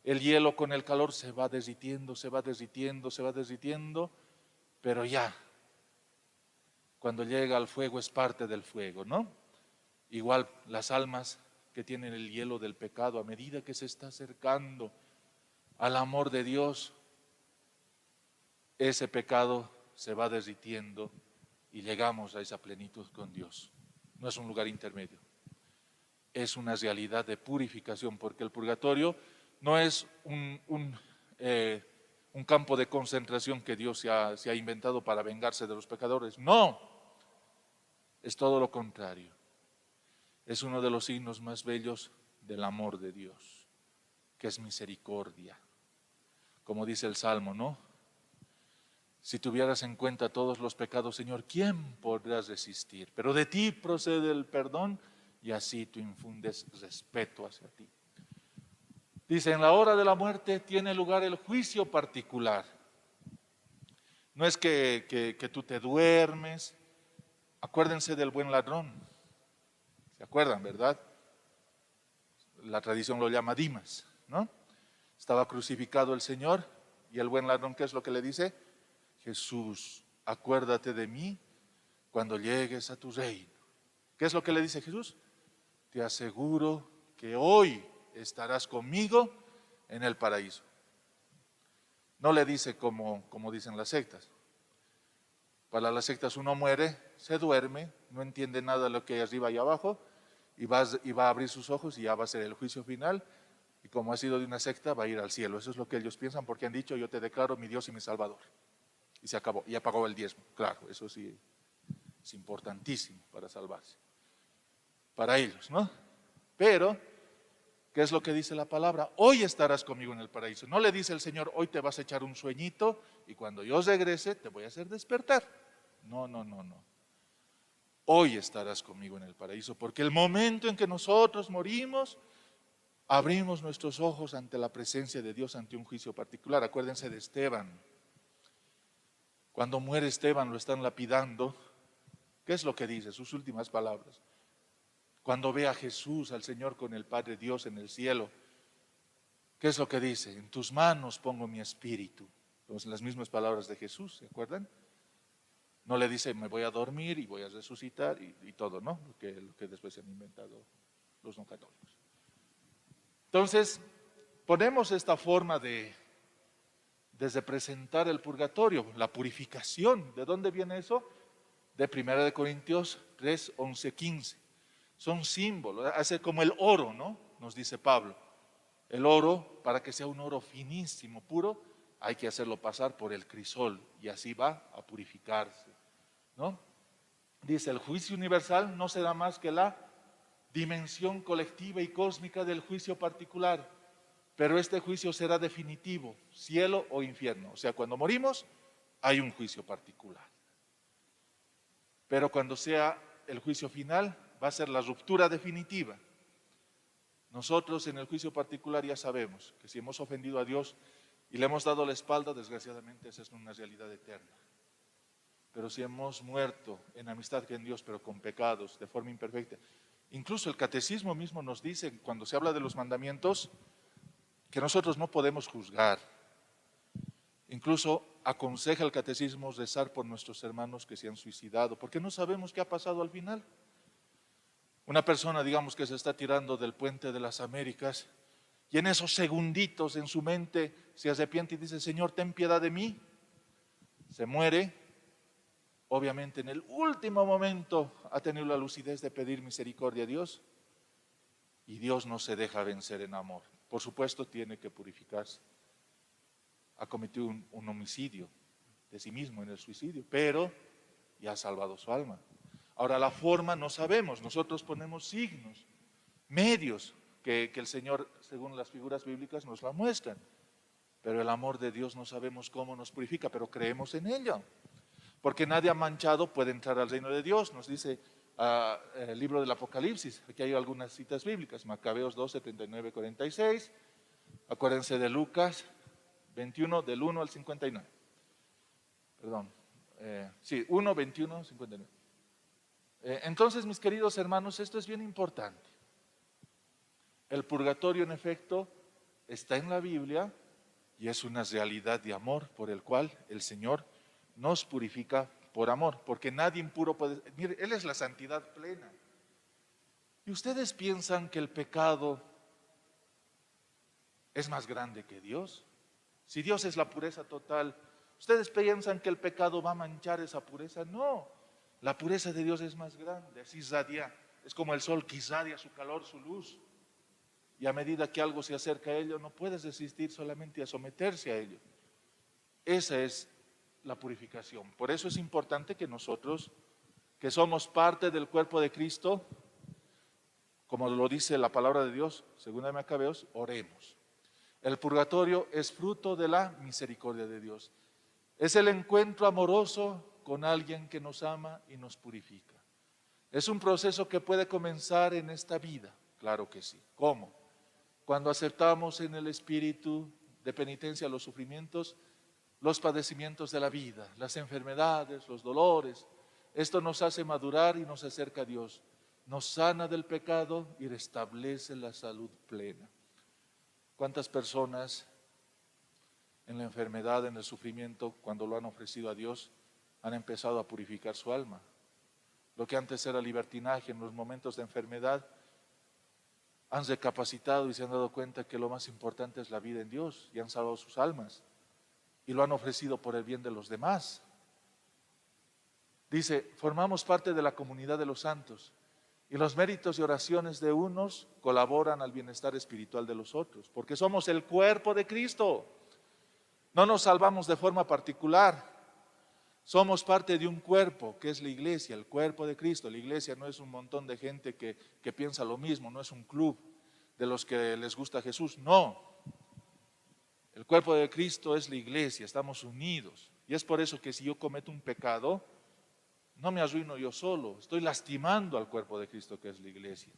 El hielo con el calor se va derritiendo, se va derritiendo, se va derritiendo, pero ya, cuando llega al fuego es parte del fuego, ¿no? Igual las almas que tienen el hielo del pecado, a medida que se está acercando al amor de Dios, ese pecado se va derritiendo y llegamos a esa plenitud con Dios. No es un lugar intermedio, es una realidad de purificación, porque el purgatorio no es un campo de concentración que Dios se ha inventado para vengarse de los pecadores. No, es todo lo contrario. Es uno de los signos más bellos del amor de Dios, que es misericordia. Como dice el Salmo, ¿no? Si tuvieras en cuenta todos los pecados, Señor, ¿quién podrá resistir? Pero de ti procede el perdón y así tú infundes respeto hacia ti. Dice: en la hora de la muerte tiene lugar el juicio particular. No es que tú te duermes. Acuérdense del buen ladrón. ¿Se acuerdan, verdad? La tradición lo llama Dimas, ¿no? Estaba crucificado el Señor y el buen ladrón, ¿qué es lo que le dice? Jesús, acuérdate de mí cuando llegues a tu reino. ¿Qué es lo que le dice Jesús? Te aseguro que hoy estarás conmigo en el paraíso. No le dice como dicen las sectas. Para las sectas uno muere, se duerme, no entiende nada de lo que hay arriba y abajo, y va a abrir sus ojos y ya va a ser el juicio final, y como ha sido de una secta va a ir al cielo. Eso es lo que ellos piensan porque han dicho, yo te declaro mi Dios y mi Salvador. Y se acabó, y pagó el diezmo. Claro, eso sí es importantísimo para salvarse. Para ellos, ¿no? Pero, ¿qué es lo que dice la palabra? Hoy estarás conmigo en el paraíso. No le dice el Señor, hoy te vas a echar un sueñito y cuando yo regrese te voy a hacer despertar. No, no, no, no. Hoy estarás conmigo en el paraíso, porque el momento en que nosotros morimos, abrimos nuestros ojos ante la presencia de Dios, ante un juicio particular. Acuérdense de Esteban. Cuando muere Esteban, lo están lapidando. ¿Qué es lo que dice? Sus últimas palabras. Cuando ve a Jesús, al Señor con el Padre Dios en el cielo, ¿qué es lo que dice? En tus manos pongo mi espíritu. Entonces, las mismas palabras de Jesús, ¿se acuerdan? No le dice, me voy a dormir y voy a resucitar y todo, ¿no? Lo que después se han inventado los no católicos. Entonces, ponemos esta forma de presentar el purgatorio, la purificación. ¿De dónde viene eso? De 1 Corintios 3, 11, 15. Son símbolos, hace como el oro, ¿no? Nos dice Pablo. El oro, para que sea un oro finísimo, puro, hay que hacerlo pasar por el crisol y así va a purificarse, ¿no? Dice, el juicio universal no será más que la dimensión colectiva y cósmica del juicio particular, pero este juicio será definitivo, cielo o infierno. O sea, cuando morimos hay un juicio particular. Pero cuando sea el juicio final, va a ser la ruptura definitiva. Nosotros en el juicio particular ya sabemos que si hemos ofendido a Dios y le hemos dado la espalda, desgraciadamente esa es una realidad eterna. Pero si hemos muerto en amistad con Dios, pero con pecados, de forma imperfecta, incluso el catecismo mismo nos dice, cuando se habla de los mandamientos, que nosotros no podemos juzgar. Incluso aconseja el catecismo rezar por nuestros hermanos que se han suicidado, porque no sabemos qué ha pasado al final. Una persona, digamos, que se está tirando del puente de las Américas y en esos segunditos en su mente se arrepiente y dice, Señor, ten piedad de mí. Se muere. Obviamente en el último momento ha tenido la lucidez de pedir misericordia a Dios y Dios no se deja vencer en amor. Por supuesto tiene que purificarse. Ha cometido un homicidio de sí mismo en el suicidio, pero ya ha salvado su alma. Ahora la forma no sabemos, nosotros ponemos signos, medios que el Señor, según las figuras bíblicas, nos la muestran. Pero el amor de Dios no sabemos cómo nos purifica, pero creemos en ello. Porque nadie manchado puede entrar al reino de Dios, nos dice el libro del Apocalipsis. Aquí hay algunas citas bíblicas, Macabeos 12, 39, 46. Acuérdense de Lucas 21, del 1 al 59. Perdón, 1, 21, 59. Entonces, mis queridos hermanos, esto es bien importante. El purgatorio, en efecto, está en la Biblia y es una realidad de amor por el cual el Señor nos purifica por amor, porque nadie impuro puede... Mire, Él es la santidad plena. ¿Y ustedes piensan que el pecado es más grande que Dios? Si Dios es la pureza total, ¿ustedes piensan que el pecado va a manchar esa pureza? No, la pureza de Dios es más grande, así irradia, es como el sol que irradia su calor, su luz. Y a medida que algo se acerca a ello, no puedes resistir solamente a someterse a ello. Esa es la purificación. Por eso es importante que nosotros, que somos parte del cuerpo de Cristo, como lo dice la palabra de Dios, según Macabeos, oremos. El purgatorio es fruto de la misericordia de Dios. Es el encuentro amoroso con alguien que nos ama y nos purifica. Es un proceso que puede comenzar en esta vida, claro que sí. ¿Cómo? Cuando aceptamos en el espíritu de penitencia los sufrimientos, los padecimientos de la vida, las enfermedades, los dolores. Esto nos hace madurar y nos acerca a Dios. nos sana del pecado y restablece la salud plena. ¿Cuántas personas en la enfermedad, en el sufrimiento, cuando lo han ofrecido a Dios, han empezado a purificar su alma? Lo que antes era libertinaje en los momentos de enfermedad, han recapacitado y se han dado cuenta que lo más importante es la vida en Dios y han salvado sus almas y lo han ofrecido por el bien de los demás. Dice, formamos parte de la comunidad de los santos y los méritos y oraciones de unos colaboran al bienestar espiritual de los otros, porque somos el cuerpo de Cristo. No nos salvamos de forma particular, somos parte de un cuerpo que es la iglesia, el cuerpo de Cristo. La iglesia no es un montón de gente que piensa lo mismo, no es un club de los que les gusta Jesús, no. El cuerpo de Cristo es la iglesia, estamos unidos. Y es por eso que si yo cometo un pecado, no me arruino yo solo, estoy lastimando al cuerpo de Cristo que es la iglesia.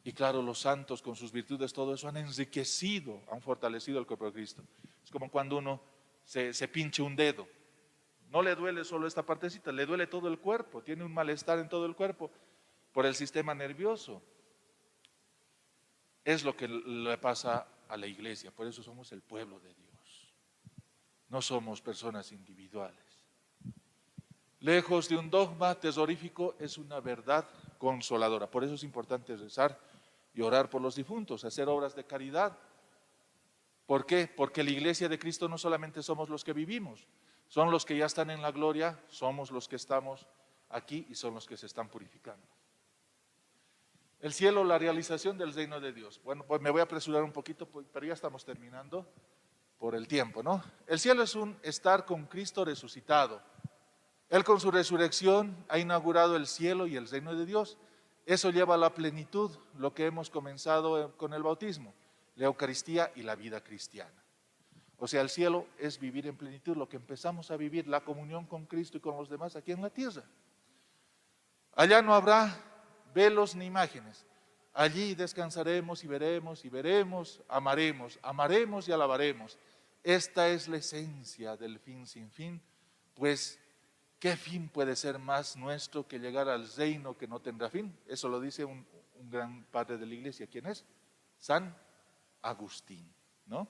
Y claro, los santos con sus virtudes, todo eso han enriquecido, han fortalecido el cuerpo de Cristo. Es como cuando uno se pinche un dedo. No le duele solo esta partecita, le duele todo el cuerpo, tiene un malestar en todo el cuerpo por el sistema nervioso. Es lo que le pasa a la iglesia, por eso somos el pueblo de Dios. No somos personas individuales. Lejos de un dogma terrorífico, es una verdad consoladora. Por eso es importante rezar y orar por los difuntos, hacer obras de caridad. ¿Por qué? Porque la iglesia de Cristo no solamente somos los que vivimos, son los que ya están en la gloria, somos los que estamos aquí y son los que se están purificando. El cielo, la realización del reino de Dios. Bueno, pues me voy a apresurar un poquito, pero ya estamos terminando por el tiempo, ¿no? El cielo es un estar con Cristo resucitado. Él con su resurrección ha inaugurado el cielo y el reino de Dios. Eso lleva a la plenitud lo que hemos comenzado con el bautismo, la Eucaristía y la vida cristiana. O sea, el cielo es vivir en plenitud, lo que empezamos a vivir, la comunión con Cristo y con los demás aquí en la tierra. Allá no habrá velos ni imágenes. Allí descansaremos y veremos, amaremos y alabaremos. Esta es la esencia del fin sin fin, pues ¿qué fin puede ser más nuestro que llegar al reino que no tendrá fin? Eso lo dice un gran padre de la iglesia. ¿Quién es? San Agustín, ¿no?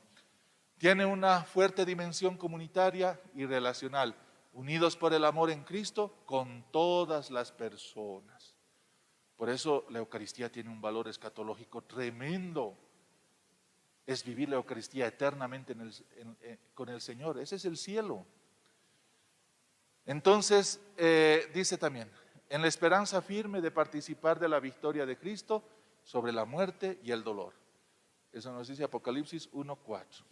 Tiene una fuerte dimensión comunitaria y relacional, unidos por el amor en Cristo con todas las personas. Por eso la Eucaristía tiene un valor escatológico tremendo. Es vivir la Eucaristía eternamente con el Señor. Ese es el cielo. Entonces, dice también, en la esperanza firme de participar de la victoria de Cristo sobre la muerte y el dolor. Eso nos dice Apocalipsis 1:4.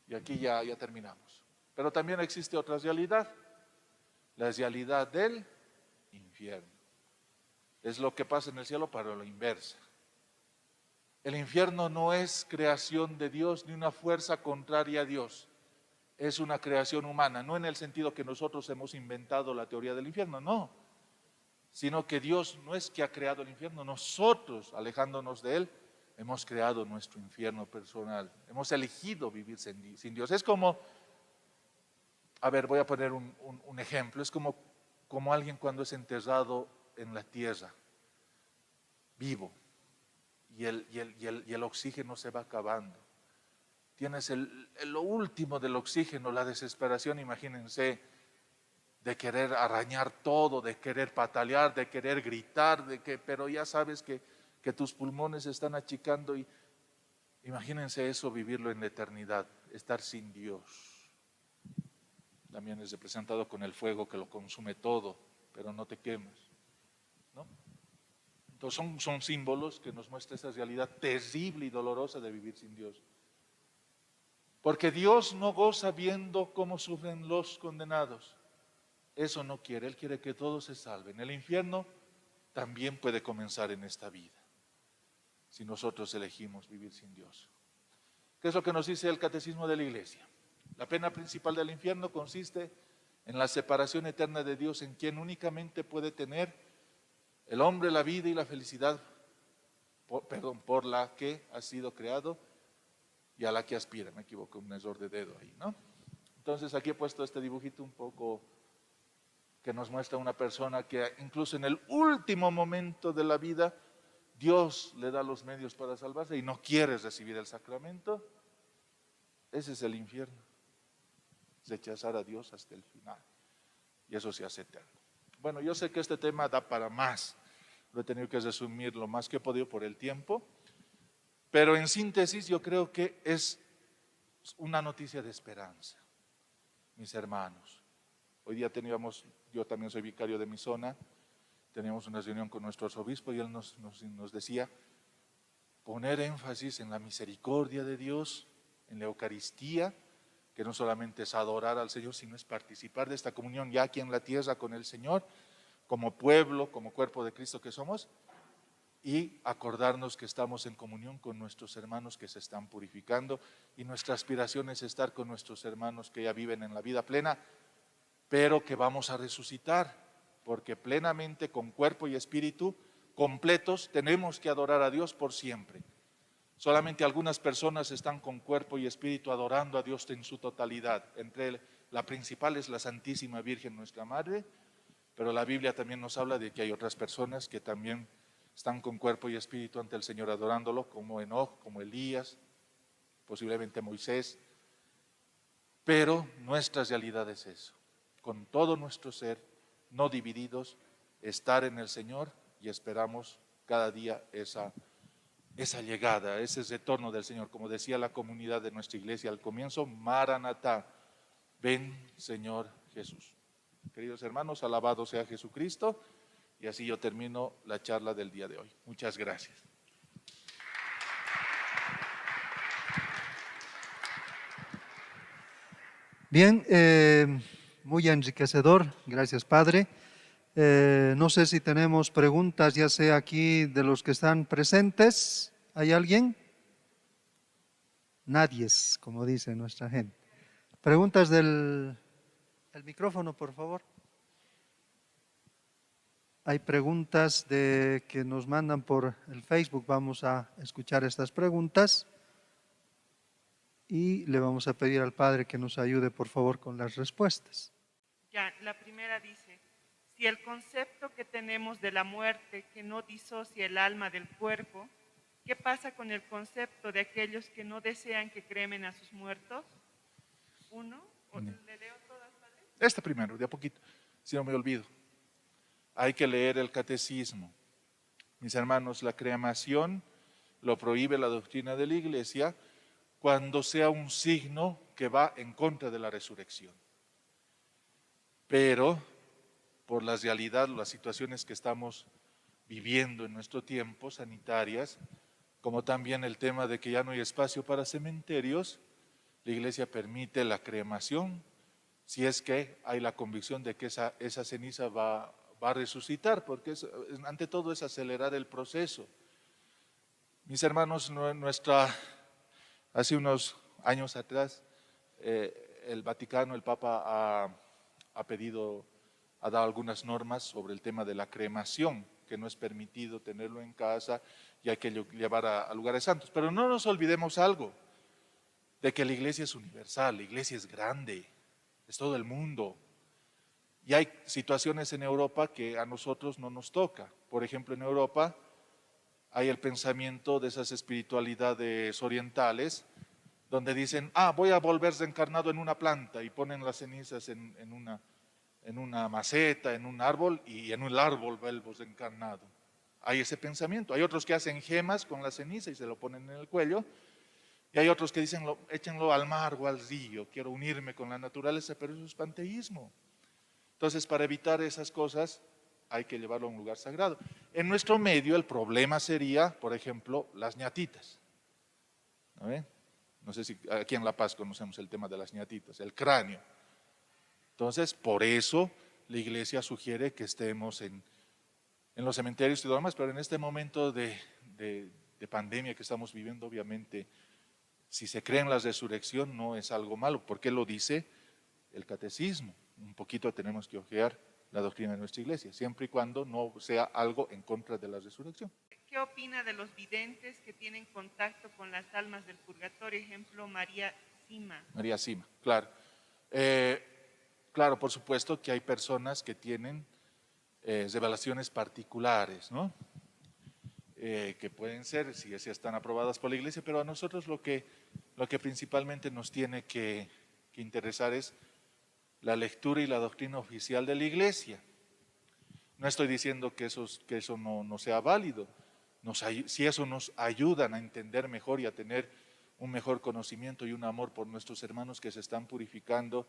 Y aquí ya terminamos. Pero también existe otra realidad, la realidad del infierno. Es lo que pasa en el cielo, para lo inversa. El infierno no es creación de Dios ni una fuerza contraria a Dios. Es una creación humana, no en el sentido que nosotros hemos inventado la teoría del infierno, no. Sino que Dios no es que ha creado el infierno, nosotros, alejándonos de Él, hemos creado nuestro infierno personal. Hemos elegido vivir sin Dios. Es como, a ver, voy a poner un ejemplo. Es como alguien cuando es enterrado en la tierra, vivo, y el oxígeno se va acabando. Tienes lo último del oxígeno, la desesperación, imagínense, de querer arañar todo, de querer patalear, de querer gritar, pero ya sabes que tus pulmones se están achicando. Y imagínense eso, vivirlo en la eternidad, estar sin Dios. También es representado con el fuego que lo consume todo, pero no te quemas, ¿no? Entonces son símbolos que nos muestran esa realidad terrible y dolorosa de vivir sin Dios. Porque Dios no goza viendo cómo sufren los condenados. Eso no quiere, Él quiere que todos se salven. El infierno también puede comenzar en esta vida, si nosotros elegimos vivir sin Dios. ¿Qué es lo que nos dice el Catecismo de la Iglesia? La pena principal del infierno consiste en la separación eterna de Dios, en quien únicamente puede tener el hombre la vida y la felicidad, por la que ha sido creado y a la que aspira. Me equivoqué, un error de dedo ahí, ¿no? Entonces aquí he puesto este dibujito un poco que nos muestra una persona que incluso en el último momento de la vida Dios le da los medios para salvarse y no quiere recibir el sacramento, ese es el infierno, rechazar a Dios hasta el final, y eso se hace eterno. Bueno, yo sé que este tema da para más, lo he tenido que resumir lo más que he podido por el tiempo, pero en síntesis yo creo que es una noticia de esperanza, mis hermanos. Hoy día teníamos, yo también soy vicario de mi zona, teníamos una reunión con nuestro arzobispo y él nos decía poner énfasis en la misericordia de Dios, en la Eucaristía, que no solamente es adorar al Señor, sino es participar de esta comunión ya aquí en la tierra con el Señor, como pueblo, como cuerpo de Cristo que somos, y acordarnos que estamos en comunión con nuestros hermanos que se están purificando, y nuestra aspiración es estar con nuestros hermanos que ya viven en la vida plena, pero que vamos a resucitar, porque plenamente con cuerpo y espíritu completos tenemos que adorar a Dios por siempre. Solamente algunas personas están con cuerpo y espíritu adorando a Dios en su totalidad. Entre la principal es la Santísima Virgen, nuestra Madre, pero la Biblia también nos habla de que hay otras personas que también están con cuerpo y espíritu ante el Señor adorándolo, como Enoc, como Elías, posiblemente Moisés. Pero nuestra realidad es eso, con todo nuestro ser, no divididos, estar en el Señor, y esperamos cada día esa llegada, ese retorno del Señor. Como decía la comunidad de nuestra iglesia al comienzo, Maranatá, ven Señor Jesús. Queridos hermanos, alabado sea Jesucristo, y así yo termino la charla del día de hoy. Muchas gracias. Bien, muy enriquecedor, gracias Padre. No sé si tenemos preguntas, ya sea aquí de los que están presentes. ¿Hay alguien? Nadie, como dice nuestra gente. Preguntas del micrófono, por favor. Hay preguntas que nos mandan por el Facebook. Vamos a escuchar estas preguntas y le vamos a pedir al Padre que nos ayude, por favor, con las respuestas. Ya, la primera dice, si el concepto que tenemos de la muerte que no disocia el alma del cuerpo, ¿qué pasa con el concepto de aquellos que no desean que cremen a sus muertos? ¿Uno? ¿Le leo todas, padre? Este primero, de a poquito, si no me olvido. Hay que leer el catecismo. Mis hermanos, la cremación lo prohíbe la doctrina de la Iglesia cuando sea un signo que va en contra de la resurrección. Pero por la realidad, las situaciones que estamos viviendo en nuestro tiempo, sanitarias, como también el tema de que ya no hay espacio para cementerios, la Iglesia permite la cremación si es que hay la convicción de que esa ceniza va a resucitar, porque ante todo es acelerar el proceso. Mis hermanos, hace unos años atrás, el Vaticano, el Papa ha dado algunas normas sobre el tema de la cremación, que no es permitido tenerlo en casa y hay que llevar a lugares santos. Pero no nos olvidemos algo, de que la iglesia es universal, la iglesia es grande, es todo el mundo. Y hay situaciones en Europa que a nosotros no nos toca. Por ejemplo, en Europa hay el pensamiento de esas espiritualidades orientales donde dicen, voy a volver reencarnado en una planta, y ponen las cenizas en una maceta, en un árbol, y en el árbol vuelvo reencarnado. Hay ese pensamiento. Hay otros que hacen gemas con la ceniza y se lo ponen en el cuello. Y hay otros que dicen, échenlo al mar o al río, quiero unirme con la naturaleza, pero eso es panteísmo. Entonces, para evitar esas cosas, hay que llevarlo a un lugar sagrado. En nuestro medio, el problema sería, por ejemplo, las ñatitas. No sé si aquí en La Paz conocemos el tema de las ñatitas, el cráneo. Entonces, por eso la iglesia sugiere que estemos en los cementerios y todo lo demás, pero en este momento de pandemia que estamos viviendo, obviamente, si se cree en la resurrección no es algo malo. ¿Por qué lo dice el catecismo? Un poquito tenemos que ojear la doctrina de nuestra iglesia, siempre y cuando no sea algo en contra de la resurrección. ¿Qué opina de los videntes que tienen contacto con las almas del purgatorio? Ejemplo, María Sima. María Sima, claro. claro, por supuesto que hay personas que tienen revelaciones particulares, ¿no? Que pueden ser, si están aprobadas por la iglesia, pero a nosotros lo que principalmente nos tiene que interesar es la lectura y la doctrina oficial de la iglesia. No estoy diciendo que eso no sea válido. Si eso nos ayudan a entender mejor y a tener un mejor conocimiento y un amor por nuestros hermanos que se están purificando,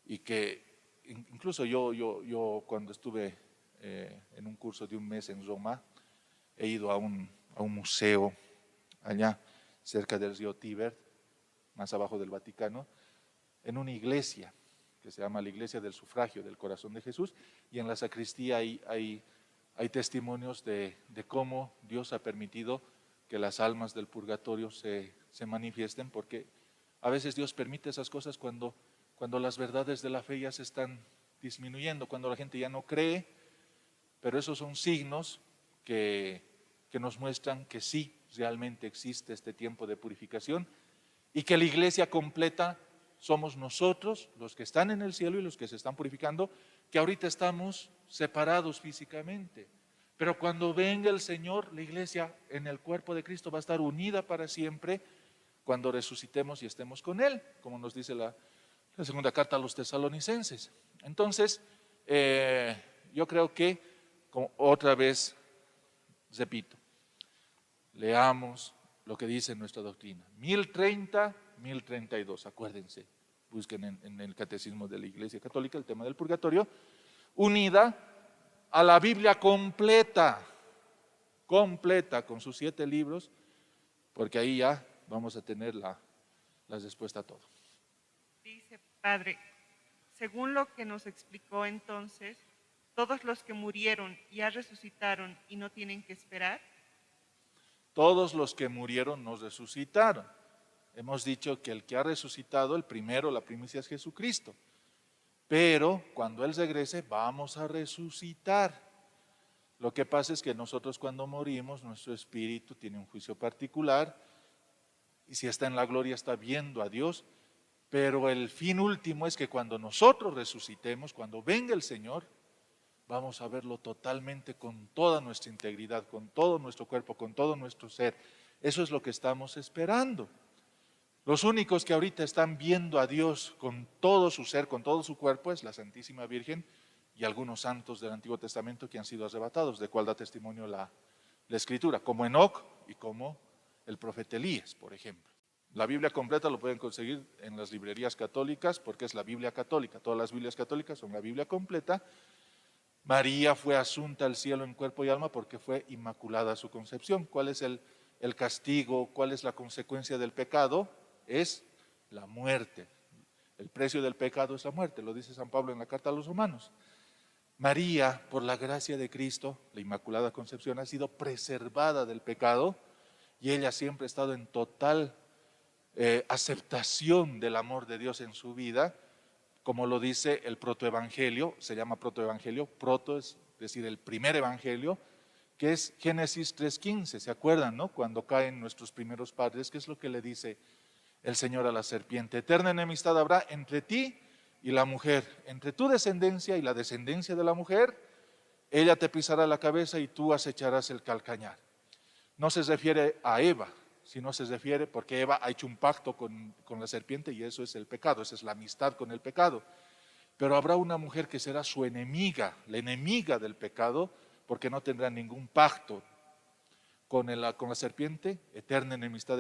y que incluso yo cuando estuve en un curso de un mes en Roma, he ido a un museo allá cerca del río Tíber, más abajo del Vaticano, en una iglesia que se llama la Iglesia del Sufragio del Corazón de Jesús, y en la sacristía hay testimonios de cómo Dios ha permitido que las almas del purgatorio se manifiesten, porque a veces Dios permite esas cosas cuando las verdades de la fe ya se están disminuyendo, cuando la gente ya no cree, pero esos son signos que nos muestran que sí, realmente existe este tiempo de purificación y que la iglesia completa somos nosotros, los que están en el cielo y los que se están purificando, que ahorita estamos separados físicamente. Pero cuando venga el Señor, la iglesia en el cuerpo de Cristo va a estar unida para siempre cuando resucitemos y estemos con Él, como nos dice la segunda carta a los tesalonicenses. Entonces, yo creo que, otra vez, repito, leamos lo que dice nuestra doctrina. 1030, 1032, acuérdense, busquen en el Catecismo de la Iglesia Católica el tema del purgatorio, unida a la Biblia completa con sus 7 libros, porque ahí ya vamos a tener la respuesta a todo. Dice, Padre, según lo que nos explicó entonces, todos los que murieron ya resucitaron y no tienen que esperar. Todos los que murieron nos resucitaron. Hemos dicho que el que ha resucitado, el primero, la primicia es Jesucristo. Pero cuando Él regrese, vamos a resucitar. Lo que pasa es que nosotros cuando morimos, nuestro espíritu tiene un juicio particular, y si está en la gloria está viendo a Dios, pero el fin último es que cuando nosotros resucitemos, cuando venga el Señor, vamos a verlo totalmente con toda nuestra integridad, con todo nuestro cuerpo, con todo nuestro ser. Eso es lo que estamos esperando. Los únicos que ahorita están viendo a Dios con todo su ser, con todo su cuerpo, es la Santísima Virgen y algunos santos del Antiguo Testamento que han sido arrebatados, de cual da testimonio la Escritura, como Enoc y como el profeta Elías, por ejemplo. La Biblia completa lo pueden conseguir en las librerías católicas, porque es la Biblia católica. Todas las Biblias católicas son la Biblia completa. María fue asunta al cielo en cuerpo y alma porque fue inmaculada su concepción. ¿Cuál es el castigo? ¿Cuál es la consecuencia del pecado? Es la muerte. El precio del pecado es la muerte, lo dice San Pablo en la carta a los Romanos. María, por la gracia de Cristo, la inmaculada concepción, ha sido preservada del pecado, y ella siempre ha estado en total aceptación del amor de Dios en su vida, como lo dice el protoevangelio. Se llama protoevangelio, proto es decir, el primer evangelio, que es Génesis 3:15. ¿Se acuerdan, no? Cuando caen nuestros primeros padres, ¿qué es lo que le dice el Señor a la serpiente? Eterna enemistad habrá entre ti y la mujer, entre tu descendencia y la descendencia de la mujer. Ella te pisará la cabeza y tú acecharás el calcañar. No se refiere a Eva, sino se refiere porque Eva ha hecho un pacto con la serpiente, y eso es el pecado, esa es la amistad con el pecado. Pero habrá una mujer que será su enemiga, la enemiga del pecado, porque no tendrá ningún pacto con la serpiente. Eterna enemistad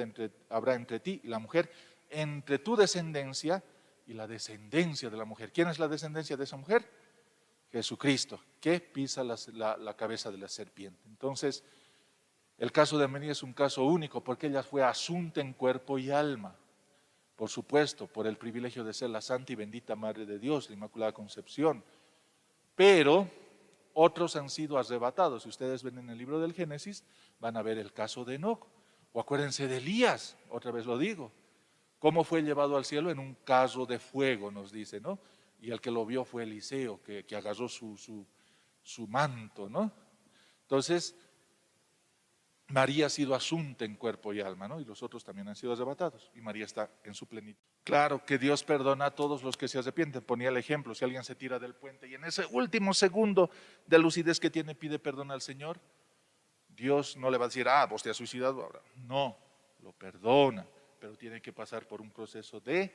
habrá entre ti y la mujer, entre tu descendencia y la descendencia de la mujer. ¿Quién es la descendencia de esa mujer? Jesucristo, que pisa la cabeza de la serpiente. Entonces, el caso de María es un caso único porque ella fue asunta en cuerpo y alma, por supuesto, por el privilegio de ser la santa y bendita Madre de Dios, la Inmaculada Concepción. Pero otros han sido arrebatados. Si ustedes ven en el libro del Génesis, van a ver el caso de Enoc. O acuérdense de Elías, otra vez lo digo. ¿Cómo fue llevado al cielo? En un carro de fuego, nos dice, ¿no? Y el que lo vio fue Eliseo, que agarró su manto, ¿no? Entonces, María ha sido asunta en cuerpo y alma, ¿no? Y los otros también han sido arrebatados. Y María está en su plenitud. Claro que Dios perdona a todos los que se arrepienten. Ponía el ejemplo, si alguien se tira del puente y en ese último segundo de lucidez que tiene pide perdón al Señor, Dios no le va a decir, vos te has suicidado ahora. No, lo perdona, pero tiene que pasar por un proceso de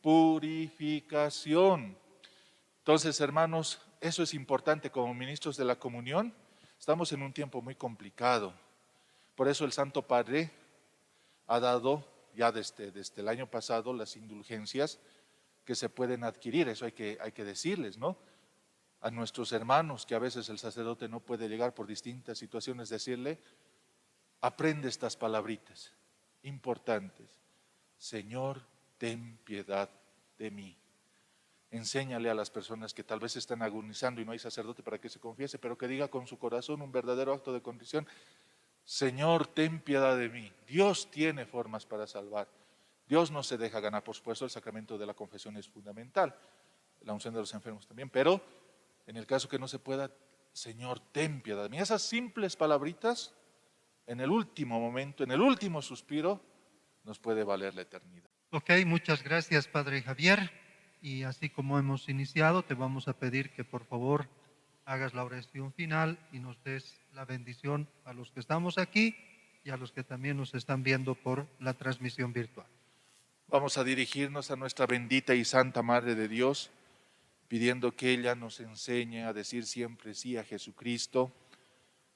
purificación. Entonces, hermanos, eso es importante como ministros de la comunión. Estamos en un tiempo muy complicado. Por eso el Santo Padre ha dado ya desde el año pasado las indulgencias que se pueden adquirir. Eso hay que decirles, ¿no? A nuestros hermanos que a veces el sacerdote no puede llegar por distintas situaciones, decirle, aprende estas palabritas importantes. Señor, ten piedad de mí. Enséñale a las personas que tal vez están agonizando y no hay sacerdote para que se confiese, pero que diga con su corazón un verdadero acto de contrición, Señor, ten piedad de mí. Dios tiene formas para salvar. Dios no se deja ganar, por supuesto, el sacramento de la confesión es fundamental, la unción de los enfermos también, pero en el caso que no se pueda, Señor, ten piedad de mí. Esas simples palabritas, en el último momento, en el último suspiro, nos puede valer la eternidad. Ok, muchas gracias, Padre Javier. Y así como hemos iniciado, te vamos a pedir que por favor hagas la oración final y nos des la bendición a los que estamos aquí y a los que también nos están viendo por la transmisión virtual. Vamos a dirigirnos a nuestra bendita y santa Madre de Dios, pidiendo que ella nos enseñe a decir siempre sí a Jesucristo,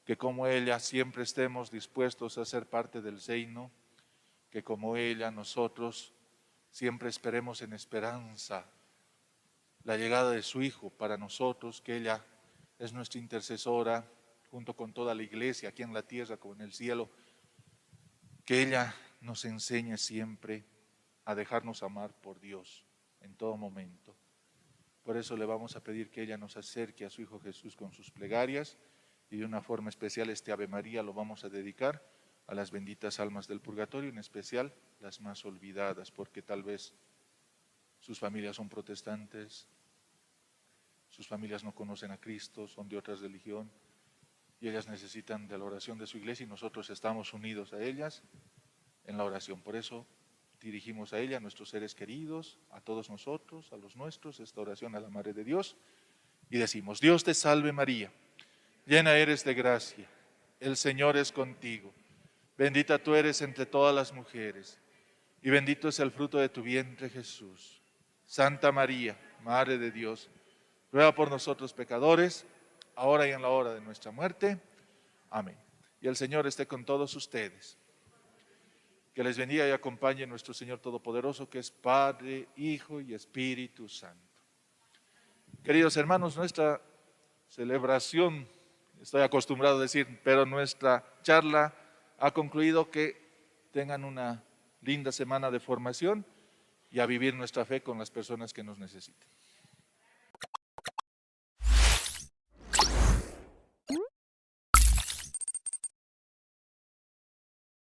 que como ella siempre estemos dispuestos a ser parte del reino, que como ella nosotros siempre esperemos en esperanza la llegada de su Hijo para nosotros, que ella es nuestra intercesora junto con toda la iglesia aquí en la tierra como en el cielo, que ella nos enseñe siempre a dejarnos amar por Dios en todo momento. Por eso le vamos a pedir que ella nos acerque a su Hijo Jesús con sus plegarias y de una forma especial este Ave María lo vamos a dedicar a las benditas almas del purgatorio, en especial las más olvidadas, porque tal vez sus familias son protestantes, sus familias no conocen a Cristo, son de otra religión y ellas necesitan de la oración de su iglesia y nosotros estamos unidos a ellas en la oración. Por eso dirigimos a ella, a nuestros seres queridos, a todos nosotros, a los nuestros, esta oración a la Madre de Dios y decimos, Dios te salve María, llena eres de gracia, el Señor es contigo, bendita tú eres entre todas las mujeres y bendito es el fruto de tu vientre Jesús. Santa María, Madre de Dios, ruega por nosotros pecadores, ahora y en la hora de nuestra muerte. Amén. Y el Señor esté con todos ustedes. Que les bendiga y acompañe nuestro Señor Todopoderoso, que es Padre, Hijo y Espíritu Santo. Queridos hermanos, nuestra celebración, estoy acostumbrado a decir, pero nuestra charla ha concluido. Que tengan una linda semana de formación y a vivir nuestra fe con las personas que nos necesiten.